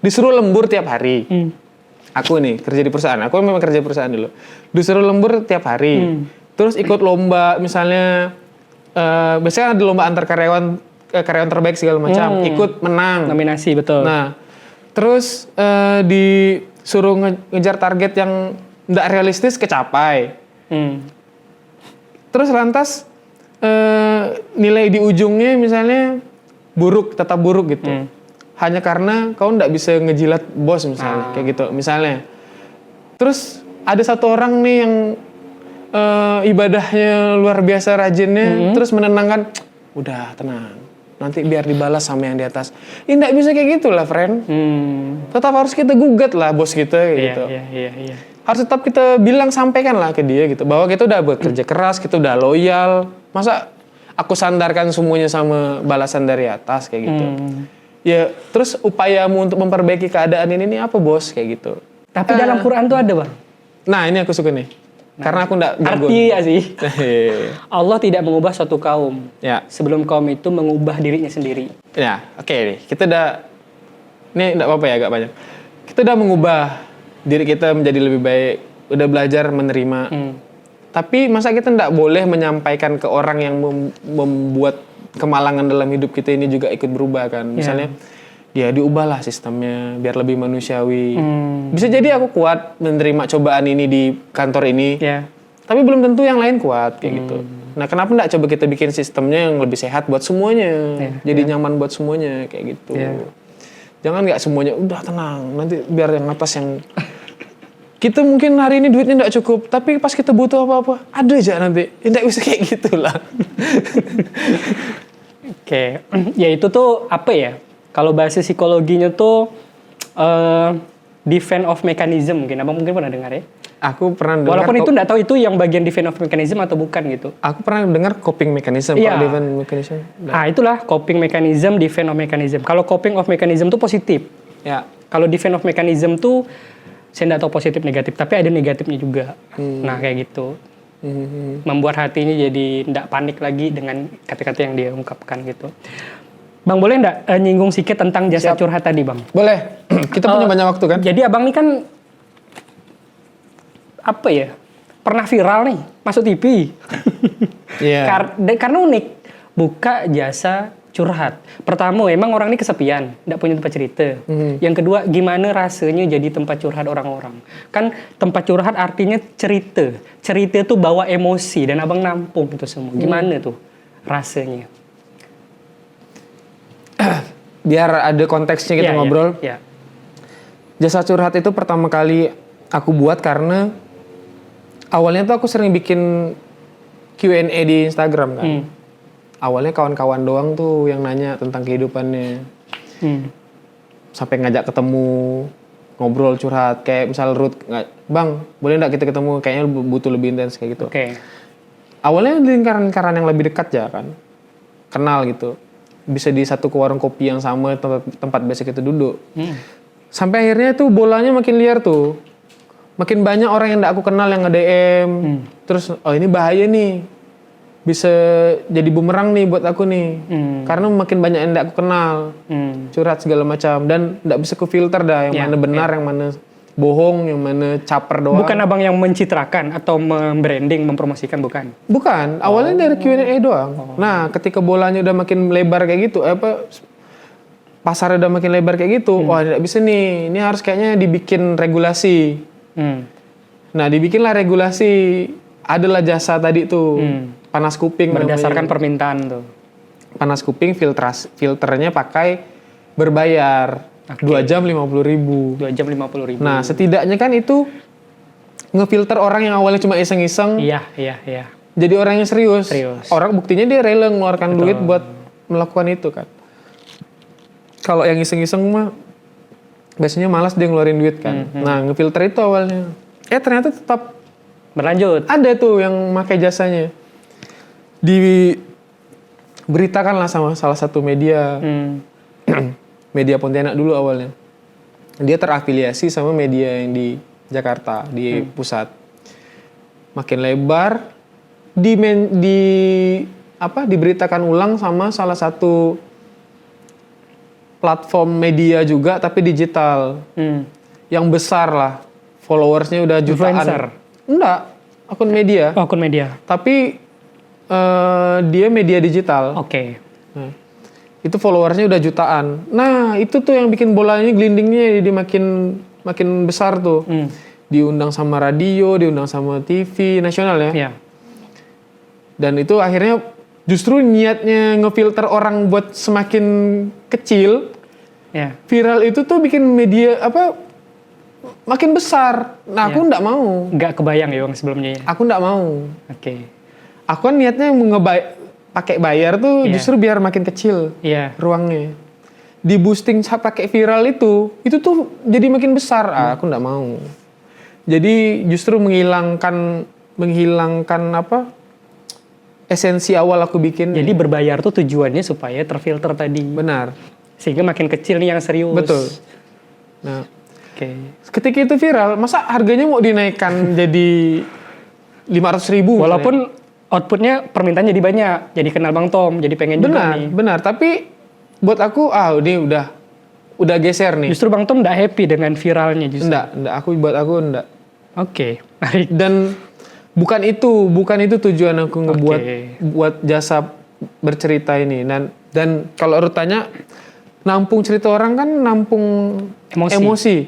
Disuruh lembur tiap hari. Aku nih kerja di perusahaan. Aku memang kerja di perusahaan dulu. Disuruh lembur tiap hari. Terus ikut lomba misalnya biasanya ada lomba antar karyawan terbaik segala macam. Ikut menang. Nominasi betul. Nah, terus disuruh ngejar target yang nggak realistis kecapai. Terus lantas nilai di ujungnya misalnya tetap buruk gitu. Hanya karena kau nggak bisa ngejilat bos misalnya, kayak gitu misalnya. Terus ada satu orang nih yang ibadahnya luar biasa rajinnya, terus menenangkan, udah tenang, nanti biar dibalas sama yang di atas. Ini nggak bisa kayak gitu lah, friend. Tetap harus kita gugat lah bos kita, kayak gitu. Iya. Harus tetap kita sampaikan lah ke dia gitu, bahwa kita udah bekerja keras, kita udah loyal. Masa aku sandarkan semuanya sama balasan dari atas kayak gitu. Ya, terus upayamu untuk memperbaiki keadaan ini apa bos kayak gitu. Tapi dalam Quran tuh ada, Bang. Nah, ini aku suka nih. Karena aku enggak jago. Artinya sih. Allah tidak mengubah suatu kaum. Ya. Sebelum kaum itu mengubah dirinya sendiri. Ya, oke nih. Kita ini enggak apa-apa ya, agak banyak. Kita udah mengubah diri kita menjadi lebih baik. Udah belajar menerima. Tapi masa kita enggak boleh menyampaikan ke orang yang membuat kemalangan dalam hidup kita ini juga ikut berubah kan. Misalnya, ya diubahlah sistemnya biar lebih manusiawi. Bisa jadi aku kuat menerima cobaan ini di kantor ini. Tapi belum tentu yang lain kuat kayak gitu. Nah, kenapa enggak coba kita bikin sistemnya yang lebih sehat buat semuanya. Jadi nyaman buat semuanya kayak gitu. Jangan enggak semuanya udah tenang, nanti biar yang atas yang kita mungkin hari ini duitnya enggak cukup, tapi pas kita butuh apa-apa, ada aja nanti. Enggak bisa kayak gitulah. Oke. Ya itu tuh apa ya? Kalau bahasa psikologinya tuh defense of mechanism mungkin. Abang mungkin pernah dengar ya? Aku pernah dengar. Walaupun itu enggak tahu itu yang bagian defense of mechanism atau bukan gitu. Aku pernah dengar coping mechanism. Iya. Kalau defense mechanism. Itulah coping mechanism, defense of mechanism. Kalau coping of mechanism tuh positif. Ya. Kalau defense of mechanism tuh saya nggak tahu positif negatif, tapi ada negatifnya juga. Nah kayak gitu. Membuat hatinya jadi nggak panik lagi dengan kata-kata yang dia ungkapkan gitu. Bang, boleh nggak nyinggung sedikit tentang jasa curhat tadi, Bang? Boleh. Kita punya banyak waktu kan? Jadi abang ini kan apa ya? Pernah viral nih, masuk TV. Iya. Karena unik, buka jasa curhat. Pertama, emang orang ini kesepian, nggak punya tempat cerita. Yang kedua, gimana rasanya jadi tempat curhat orang-orang? Kan tempat curhat artinya cerita. Cerita tuh bawa emosi dan abang nampung itu semua. Gimana tuh rasanya? Biar ada konteksnya kita ngobrol. Iya. Jasa curhat itu pertama kali aku buat karena awalnya tuh aku sering bikin Q&A di Instagram kan. Awalnya kawan-kawan doang tuh yang nanya tentang kehidupannya. Sampai ngajak ketemu, ngobrol curhat. Kayak misal Ruth, Bang, boleh nggak kita ketemu? Kayaknya butuh lebih intens kayak gitu. Oke. Awalnya di lingkaran-lingkaran yang lebih dekat ya kan. Kenal gitu. Bisa di satu ke warung kopi yang sama, tempat biasa kita duduk. Sampai akhirnya tuh bolanya makin liar tuh. Makin banyak orang yang nggak aku kenal yang nge-DM. Terus, oh ini bahaya nih. Bisa jadi bumerang nih buat aku nih. Karena makin banyak yang nggak aku kenal. Curhat segala macam. Dan nggak bisa ku filter dah yang mana benar, yang mana bohong, yang mana caper doang. Bukan abang yang mencitrakan atau membranding, mempromosikan, bukan? Bukan. Awalnya dari Q&A doang. Nah, ketika bolanya udah makin lebar kayak gitu, pasarnya udah makin lebar kayak gitu, wah nggak bisa nih. Ini harus kayaknya dibikin regulasi. Nah, dibikinlah regulasi. Adalah jasa tadi tuh. Panas kuping Berdasarkan namanya. permintaan tuh. Panas kuping filternya pakai berbayar. 2 jam 50.000. 2 jam 50.000. Nah, setidaknya kan itu ngefilter orang yang awalnya cuma iseng-iseng. Iya. Jadi orang yang serius. Orang buktinya dia rela ngeluarkan duit buat melakukan itu kan. Kalau yang iseng-iseng mah biasanya malas dia ngeluarin duit kan. Nah, ngefilter itu awalnya. Ternyata tetap Berlanjut. ada tuh yang pakai jasanya. Diberitakan lah sama salah satu media. Media Pontianak dulu awalnya. Dia terafiliasi sama media yang di Jakarta, di pusat. Makin lebar, diberitakan ulang sama salah satu platform media juga, tapi digital. Yang besar lah. Followersnya udah jutaan. Influencer? Enggak, akun media. Oh, akun media. Tapi dia media digital. Oke. Nah, itu followersnya udah jutaan. Nah, itu tuh yang bikin bolanya glindingnya jadi makin besar tuh. Diundang sama radio, diundang sama TV nasional ya. Iya. Dan itu akhirnya justru niatnya ngefilter orang buat semakin kecil. Iya. Viral itu tuh bikin media makin besar. Nah, aku nggak mau. Nggak kebayang ya bang sebelumnya ya. Aku nggak mau. Oke. Aku kan niatnya pakai bayar tuh justru biar makin kecil ruangnya. Di boosting pakai viral itu tuh jadi makin besar. Aku nggak mau. Jadi justru menghilangkan esensi awal aku bikin. Jadi berbayar tuh tujuannya supaya terfilter tadi. Benar. Sehingga makin kecil nih yang serius. Betul. Nah, ketika itu viral, masa harganya mau dinaikkan jadi 500.000? Walaupun outputnya permintaan jadi banyak, jadi kenal Bang Tom, jadi pengen juga nih. Benar. Tapi buat aku, ini udah geser nih. Justru Bang Tom nggak happy dengan viralnya justru. Enggak. Buat aku enggak. Oke. Dan bukan itu tujuan aku ngebuat buat jasa bercerita ini. Dan kalau Ruth tanya, nampung cerita orang kan nampung emosi.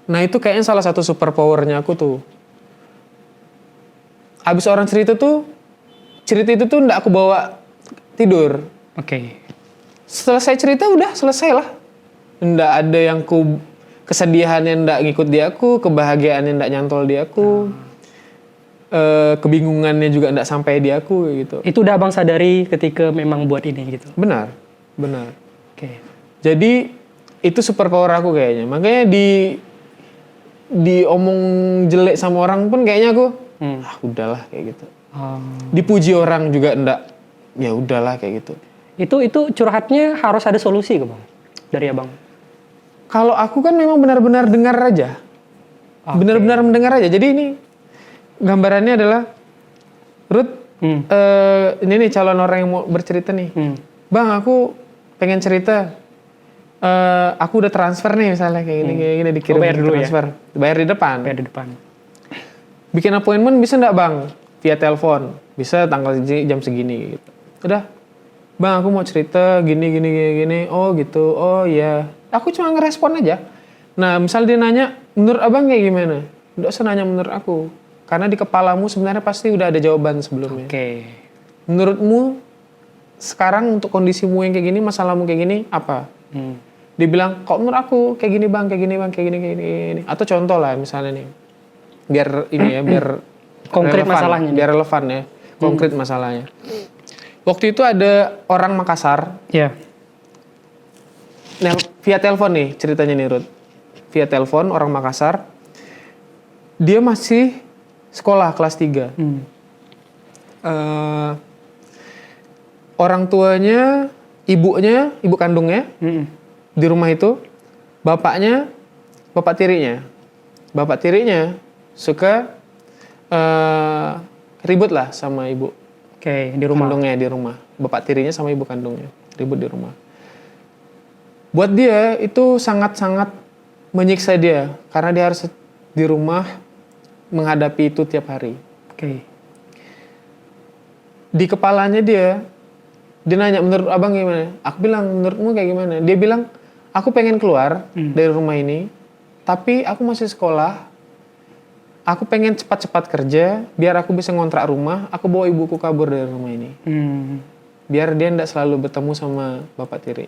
Nah, itu kayaknya salah satu superpowernya aku tuh. Abis orang cerita itu tuh nggak aku bawa tidur. Oke. Selesai cerita udah selesai lah. Nggak ada yang kesedihannya nggak ngikut di aku, kebahagiaannya nggak nyantol di aku, kebingungannya juga nggak sampai di aku gitu. Itu udah abang sadari ketika memang buat ini gitu. Benar. Oke. Jadi itu superpower aku kayaknya. Makanya diomong jelek sama orang pun kayaknya aku udahlah kayak gitu. Dipuji orang juga enggak, ya udahlah kayak gitu. Itu curhatnya harus ada solusi ke bang dari abang. Kalau aku kan memang benar-benar dengar aja, benar-benar mendengar aja. Jadi ini gambarannya adalah Ruth, ini nih calon orang yang mau bercerita nih, Bang aku pengen cerita, aku udah transfer nih misalnya kayak gini dikirim bayar dulu transfer, bayar di depan. Bikin appointment bisa nggak bang? Via telepon, bisa tanggal jam segini gitu. Udah, Bang, aku mau cerita gini. Oh gitu, oh iya. Aku cuma ngerespon aja. Nah, misal dia nanya, menurut abang kayak gimana? Nggak usah nanya menurut aku. Karena di kepalamu sebenarnya pasti udah ada jawaban sebelumnya. Oke. Menurutmu, sekarang untuk kondisimu yang kayak gini, masalahmu kayak gini, apa? Dia bilang, kok menurut aku kayak gini bang, kayak gini. Atau contoh lah misalnya nih. Biar ini ya, biar konkret relevan, masalahnya. Biar relevan ya, konkret masalahnya. Waktu itu ada orang Makassar, Ya. via telepon nih ceritanya nih Ruth. Via telepon orang Makassar, dia masih sekolah kelas 3. Orang tuanya, ibu kandungnya di rumah itu, bapak tirinya suka ribut lah sama ibu. Oke, di rumah. Kandungnya di rumah. Bapak tirinya sama ibu kandungnya ribut di rumah. Buat dia itu sangat-sangat menyiksa dia karena dia harus di rumah menghadapi itu tiap hari. Oke. Di kepalanya dia nanya, menurut abang gimana? Aku bilang, menurutmu kayak gimana? Dia bilang, aku pengen keluar dari rumah ini, tapi aku masih sekolah. Aku pengen cepat-cepat kerja, biar aku bisa ngontrak rumah, aku bawa ibuku kabur dari rumah ini. Biar dia tidak selalu bertemu sama bapak tiri.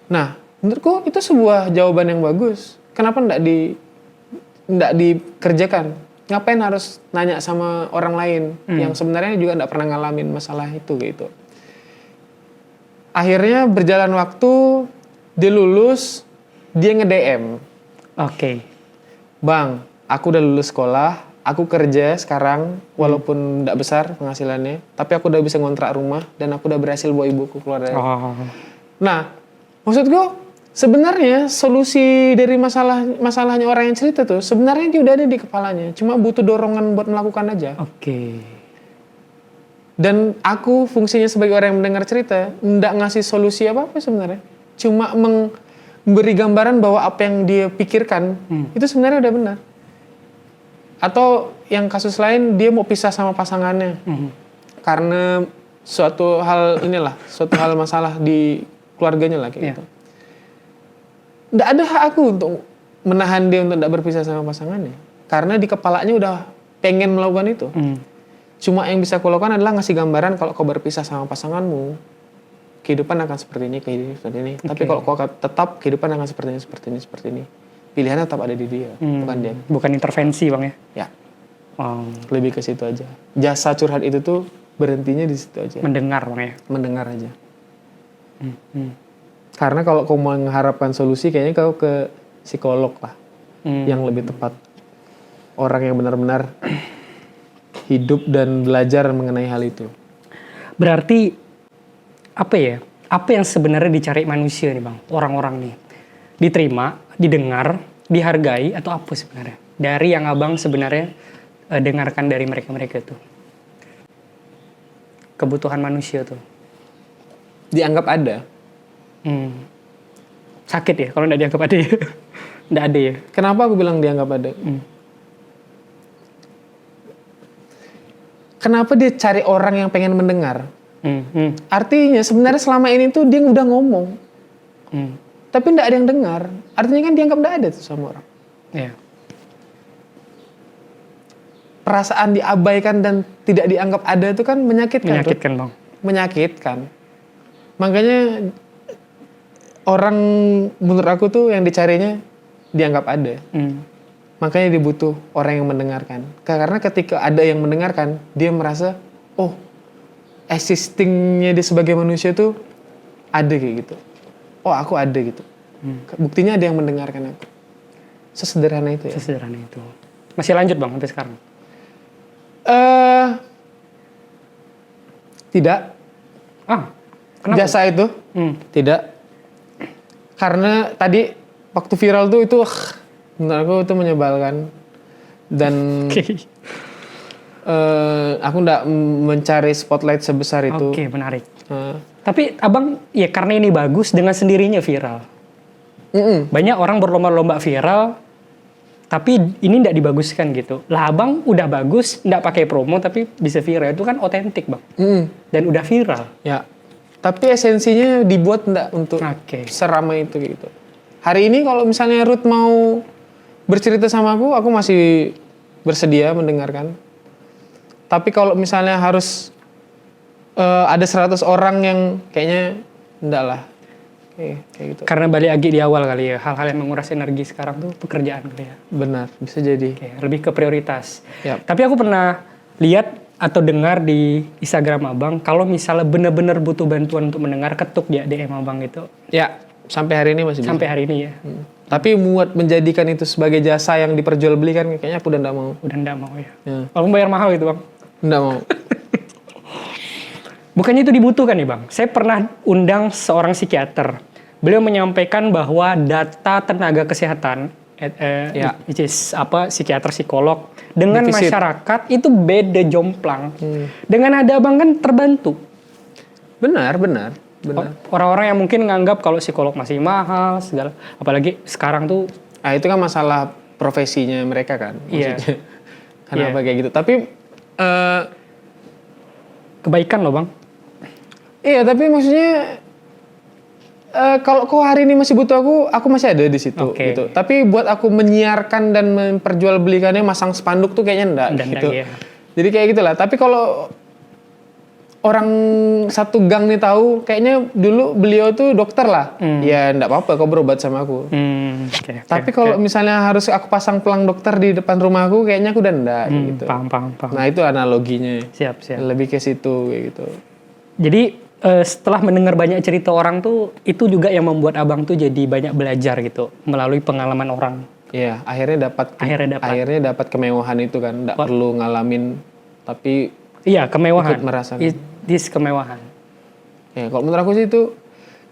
Nah, menurutku itu sebuah jawaban yang bagus. Kenapa tidak dikerjakan? Ngapain harus nanya sama orang lain yang sebenarnya juga tidak pernah ngalamin masalah itu gitu. Akhirnya berjalan waktu, dia lulus, dia nge-DM. Oke. Bang, aku udah lulus sekolah, aku kerja sekarang walaupun tidak besar penghasilannya, tapi aku udah bisa ngontrak rumah dan aku udah berhasil bawa ibuku keluar dari. Nah, maksudku sebenarnya solusi dari masalahnya orang yang cerita tuh sebenarnya dia udah ada di kepalanya, cuma butuh dorongan buat melakukan aja. Oke. Dan aku fungsinya sebagai orang yang mendengar cerita, nggak ngasih solusi apa-apa sebenarnya. Cuma memberi gambaran bahwa apa yang dia pikirkan, itu sebenarnya udah benar. Atau yang kasus lain, dia mau pisah sama pasangannya. Karena suatu hal masalah di keluarganya lah kayak gitu. Nggak ada hak aku untuk menahan dia untuk nggak berpisah sama pasangannya. Karena di kepalanya udah pengen melakukan itu. Cuma yang bisa aku lakukan adalah ngasih gambaran kalau kau berpisah sama pasanganmu, kehidupan akan seperti ini. Tapi kalau kau tetap, kehidupan akan seperti ini. Pilihannya tetap ada di dia, bukan dia. Bukan intervensi bang ya? Ya. Lebih ke situ aja. Jasa curhat itu tuh berhentinya di situ aja. Mendengar bang ya? Mendengar aja. Karena kalau kau mengharapkan solusi, kayaknya kau ke psikolog lah. Yang lebih tepat. Orang yang benar-benar hidup dan belajar mengenai hal itu. Berarti apa ya? Apa yang sebenarnya dicari manusia nih bang? Orang-orang nih diterima, didengar, dihargai atau apa sebenarnya? Dari yang abang sebenarnya dengarkan dari mereka itu. Kebutuhan manusia tuh. Dianggap ada. Sakit ya kalau nggak dianggap ada ya. Nggak ada ya. Kenapa aku bilang dianggap ada? Kenapa dia cari orang yang pengen mendengar? Artinya sebenarnya selama ini tuh dia udah ngomong. Tapi nggak ada yang dengar. Artinya kan dianggap nggak ada tuh sama orang. Yeah. Perasaan diabaikan dan tidak dianggap ada itu kan menyakitkan. Menyakitkan bang. Menyakitkan. Makanya orang menurut aku tuh yang dicarinya dianggap ada. Makanya dia butuh orang yang mendengarkan. Karena ketika ada yang mendengarkan, dia merasa, oh, existingnya dia sebagai manusia tuh ada kayak gitu. Oh, aku ada gitu. Buktinya ada yang mendengarkan aku. Sesederhana itu ya. Sesederhana itu. Masih lanjut bang sampai sekarang? Tidak. Kenapa? Jasa itu tidak. Karena tadi waktu viral tuh itu menurut aku itu menyebalkan. Dan aku nggak mencari spotlight sebesar itu. Oke, menarik. Tapi abang, ya karena ini bagus dengan sendirinya viral. Banyak orang berlomba-lomba viral, tapi ini nggak dibaguskan gitu. Lah abang udah bagus, nggak pakai promo tapi bisa viral, itu kan otentik bang. Dan udah viral. Ya. Tapi esensinya dibuat enggak untuk seramai itu gitu. Hari ini kalau misalnya Ruth mau bercerita sama aku masih bersedia mendengarkan. Tapi kalau misalnya harus ada 100 orang yang kayaknya enggak lah. Kayak gitu. Karena balik lagi di awal kali ya, hal-hal yang menguras energi sekarang tuh pekerjaan kali ya. Benar, bisa jadi. Lebih ke prioritas. Yap. Tapi aku pernah lihat atau dengar di Instagram abang, kalau misalnya benar-benar butuh bantuan untuk mendengar, ketuk dia DM abang gitu. Ya, sampai hari ini masih bisa. Sampai hari ini ya. Tapi muat menjadikan itu sebagai jasa yang diperjualbelikan, kayaknya aku udah enggak mau. Udah enggak mau ya. Walaupun bayar mahal gitu bang. Enggak mau. Bukannya itu dibutuhkan nih bang. Saya pernah undang seorang psikiater. Beliau menyampaikan bahwa data tenaga kesehatan, which is psikiater, psikolog, dengan defisit. masyarakat itu beda jomplang. Dengan ada abang kan terbantu. Benar. Orang-orang yang mungkin nganggap kalau psikolog masih mahal, segala. Apalagi sekarang tuh. Itu kan masalah profesinya mereka kan. Iya. Kenapa kayak gitu. Tapi kebaikan loh bang. Iya, tapi maksudnya kalau kau hari ini masih butuh aku masih ada di situ gitu. Tapi buat aku menyiarkan dan memperjualbelikannya, masang spanduk tuh kayaknya enggak gitu. Iya. Jadi kayak gitulah. Tapi kalau orang satu gang nih tahu, kayaknya dulu beliau tuh dokter lah. Ya enggak apa-apa kau berobat sama aku. Tapi kalau misalnya harus aku pasang pelang dokter di depan rumah aku, kayaknya aku udah enggak gitu. Paham. Nah, itu analoginya. Siap. Lebih ke situ kayak gitu. Jadi setelah mendengar banyak cerita orang tuh, itu juga yang membuat abang tuh jadi banyak belajar gitu melalui pengalaman orang. Iya, akhirnya dapat kemewahan itu kan, nggak perlu ngalamin, tapi kemewahan. Ikut merasakan. Kemewahan. Ya, kalau menurut aku sih itu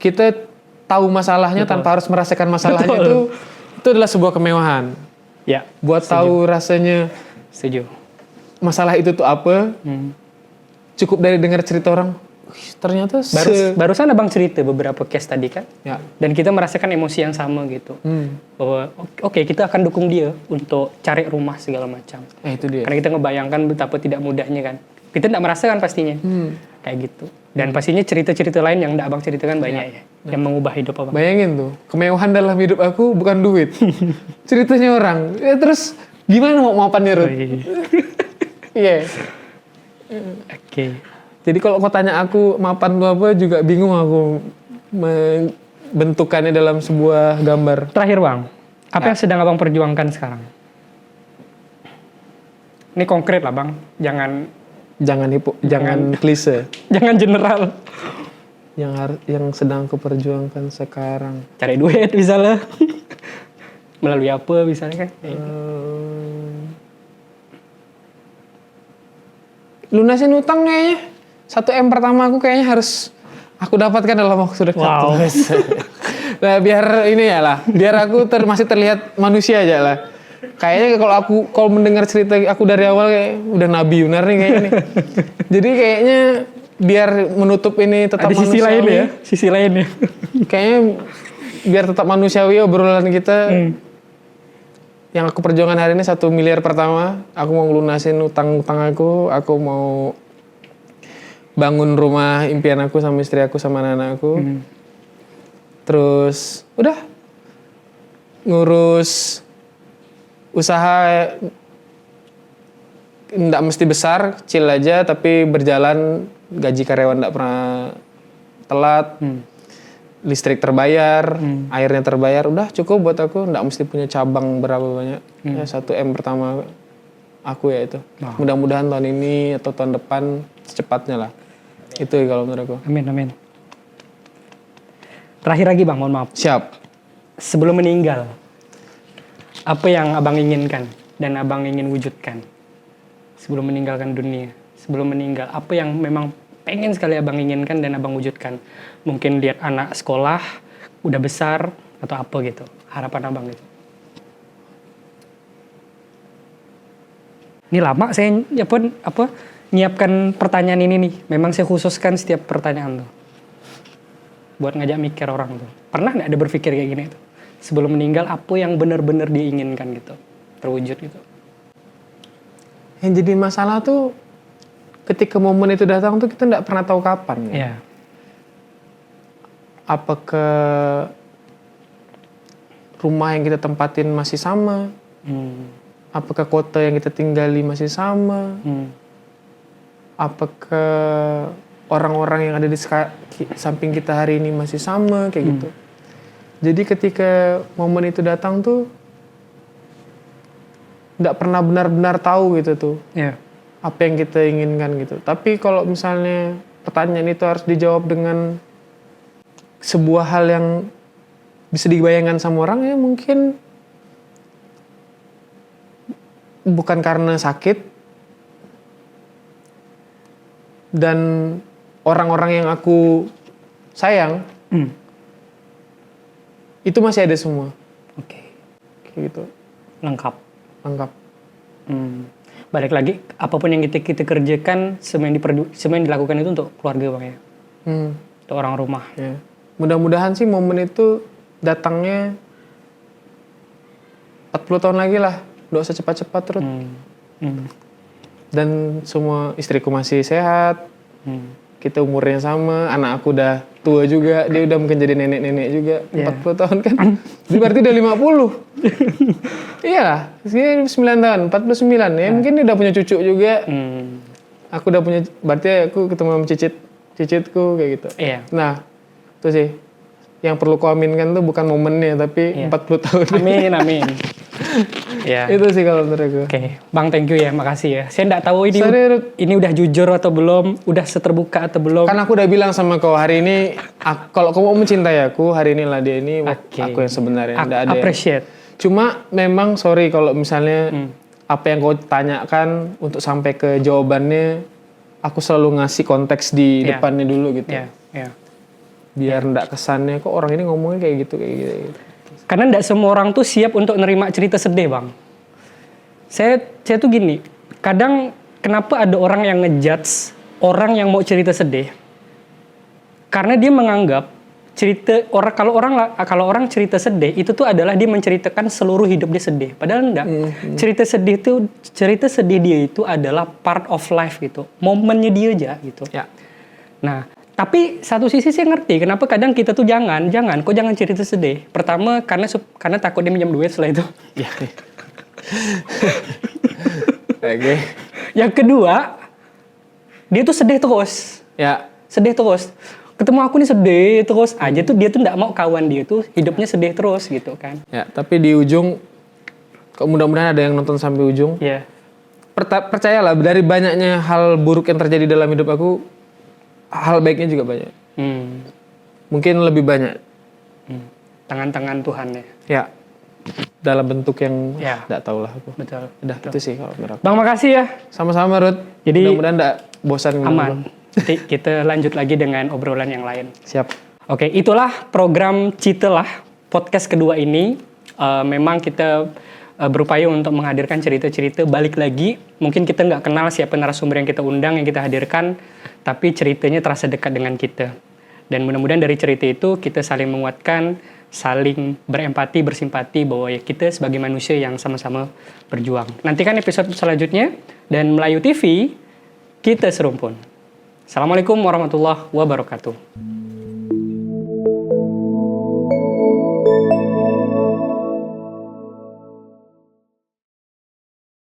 kita tahu masalahnya tanpa harus merasakan masalahnya itu adalah sebuah kemewahan. Ya. Buat tahu rasanya. Setuju. Masalah itu tuh apa? Cukup dari dengar cerita orang. Ternyata barusan abang cerita beberapa case tadi kan, dan kita merasakan emosi yang sama gitu, bahwa kita akan dukung dia untuk cari rumah segala macam. Itu dia. Karena kita ngebayangkan betapa tidak mudahnya kan, kita tidak merasakan pastinya, kayak gitu. Dan pastinya cerita-cerita lain yang abang ceritakan banyak yang mengubah hidup abang. Bayangin tuh, kemewahan dalam hidup aku bukan duit, ceritanya orang. Terus gimana mau mapannya Ruth? Iya. Oke. Jadi kalau kau tanya aku mapan lu apa, juga bingung aku membentukannya dalam sebuah gambar. Terakhir bang, apa yang sedang abang perjuangkan sekarang? Ini konkret lah bang, jangan klise, jangan general. Yang sedang kuperjuangkan sekarang. Cari duit misalnya, melalui apa misalnya kan? Lunasin utang kayaknya. 1M pertama aku kayaknya harus aku dapatkan dalam waktu dekat. Wow. Nah, biar aku masih terlihat manusia aja lah. Kayaknya kalau mendengar cerita aku dari awal kayak udah nabi benar nih kayaknya nih. Jadi kayaknya biar menutup ini tetap manusiawi. Sisi lain ya, sisi lain ya. Kayaknya biar tetap manusiawi obrolan kita. Yang aku perjuangkan hari ini 1 miliar pertama, aku mau lunasin utang-utang aku mau bangun rumah impian aku sama istri aku sama anak aku. Terus udah ngurus usaha, nggak mesti besar, kecil aja tapi berjalan, gaji karyawan nggak pernah telat, listrik terbayar, airnya terbayar, udah cukup buat aku, nggak mesti punya cabang berapa banyak. 1M pertama aku ya itu. Mudah-mudahan tahun ini atau tahun depan secepatnya lah. Itu kalau menurut aku. Amin. Terakhir lagi bang, mohon maaf. Siap. Sebelum meninggal, apa yang abang inginkan dan abang ingin wujudkan sebelum meninggalkan dunia? Sebelum meninggal, apa yang memang pengen sekali abang inginkan dan abang wujudkan? Mungkin lihat anak sekolah, udah besar, atau apa gitu. Harapan abang gitu. Ini lama saya nyiapkan pertanyaan ini nih. Memang saya khususkan setiap pertanyaan tuh buat ngajak mikir orang tuh. Pernah nggak ada berpikir kayak gini tuh? Sebelum meninggal apa yang benar-benar diinginkan gitu, terwujud gitu? Yang jadi masalah tuh ketika momen itu datang tuh kita nggak pernah tahu kapan. Iya. apakah rumah yang kita tempatin masih sama? Apakah kota yang kita tinggali masih sama? Apakah orang-orang yang ada di samping kita hari ini masih sama kayak gitu? Jadi ketika momen itu datang tuh nggak pernah benar-benar tahu gitu tuh apa yang kita inginkan gitu. Tapi kalau misalnya pertanyaan itu harus dijawab dengan sebuah hal yang bisa dibayangkan sama orang, ya mungkin bukan karena sakit dan orang-orang yang aku sayang itu masih ada semua. Kayak gitu. Lengkap. Balik lagi, apapun yang kita kerjakan, semua yang dilakukan itu untuk keluarga Bang ya. Untuk orang rumah. Ya. Mudah-mudahan sih momen itu datangnya 40 tahun lagi lah. Nggak usah cepat-cepat terus. Dan semua istriku masih sehat. Kita umurnya sama, anak aku udah tua juga, dia udah mungkin jadi nenek-nenek juga, 40 tahun kan. Itu berarti udah 50. Iyalah, sekitar 9 tahun, 49 ya. Mungkin dia udah punya cucu juga. Aku udah punya, berarti aku ketemu sama cicitku kayak gitu. Nah, itu sih. Yang perlu kau aminkan tuh bukan momennya, tapi 40 tahun. Amin. Itu sih kalau menurut aku. Bang, thank you ya, makasih ya. Saya nggak tahu ini udah jujur atau belum, udah seterbuka atau belum. Kan aku udah bilang sama kau hari ini, kalau kau mau mencintai aku, hari inilah dia ini aku yang sebenarnya. Nggak ada appreciate. Cuma memang sorry kalau misalnya apa yang kau tanyakan untuk sampai ke jawabannya, aku selalu ngasih konteks di depannya dulu gitu. Biar nggak kesannya kok orang ini ngomongnya kayak gitu. Karena nggak semua orang tuh siap untuk nerima cerita sedih Bang. Saya tuh gini, kadang kenapa ada orang yang ngejudge orang yang mau cerita sedih? Karena dia menganggap kalau orang cerita sedih itu tuh adalah dia menceritakan seluruh hidup dia sedih. Padahal enggak. Cerita sedih dia itu adalah part of life gitu. Momennya dia aja gitu. Nah, tapi satu sisi saya ngerti kenapa kadang kita tuh jangan cerita sedih. Pertama karena takut dia minjam duit setelah itu. Yang kedua, dia tuh sedih terus. Sedih terus. Ketemu aku nih sedih terus aja tuh, dia tuh nggak mau kawan dia tuh hidupnya sedih terus gitu kan. Tapi di ujung, mudah-mudahan ada yang nonton sampai ujung. Percayalah, dari banyaknya hal buruk yang terjadi dalam hidup aku, hal baiknya juga banyak. Mungkin lebih banyak. Tangan-tangan Tuhan ya. Dalam bentuk yang nggak tahu lah aku. Betul. Itu sih kalau menurut aku. Bang, makasih ya. Sama-sama Ruth. Jadi mudah-mudahan nggak bosan. Aman. Nanti kita lanjut lagi dengan obrolan yang lain. Siap. Oke, itulah program Citelah podcast kedua ini. Memang kita berupaya untuk menghadirkan cerita-cerita balik lagi. Mungkin kita nggak kenal siapa narasumber yang kita undang, yang kita hadirkan, tapi ceritanya terasa dekat dengan kita. Dan mudah-mudahan dari cerita itu kita saling menguatkan, saling berempati, bersimpati bahwa ya kita sebagai manusia yang sama-sama berjuang. Nantikan episode selanjutnya, dan Melayu TV, kita serumpun. Assalamualaikum warahmatullahi wabarakatuh.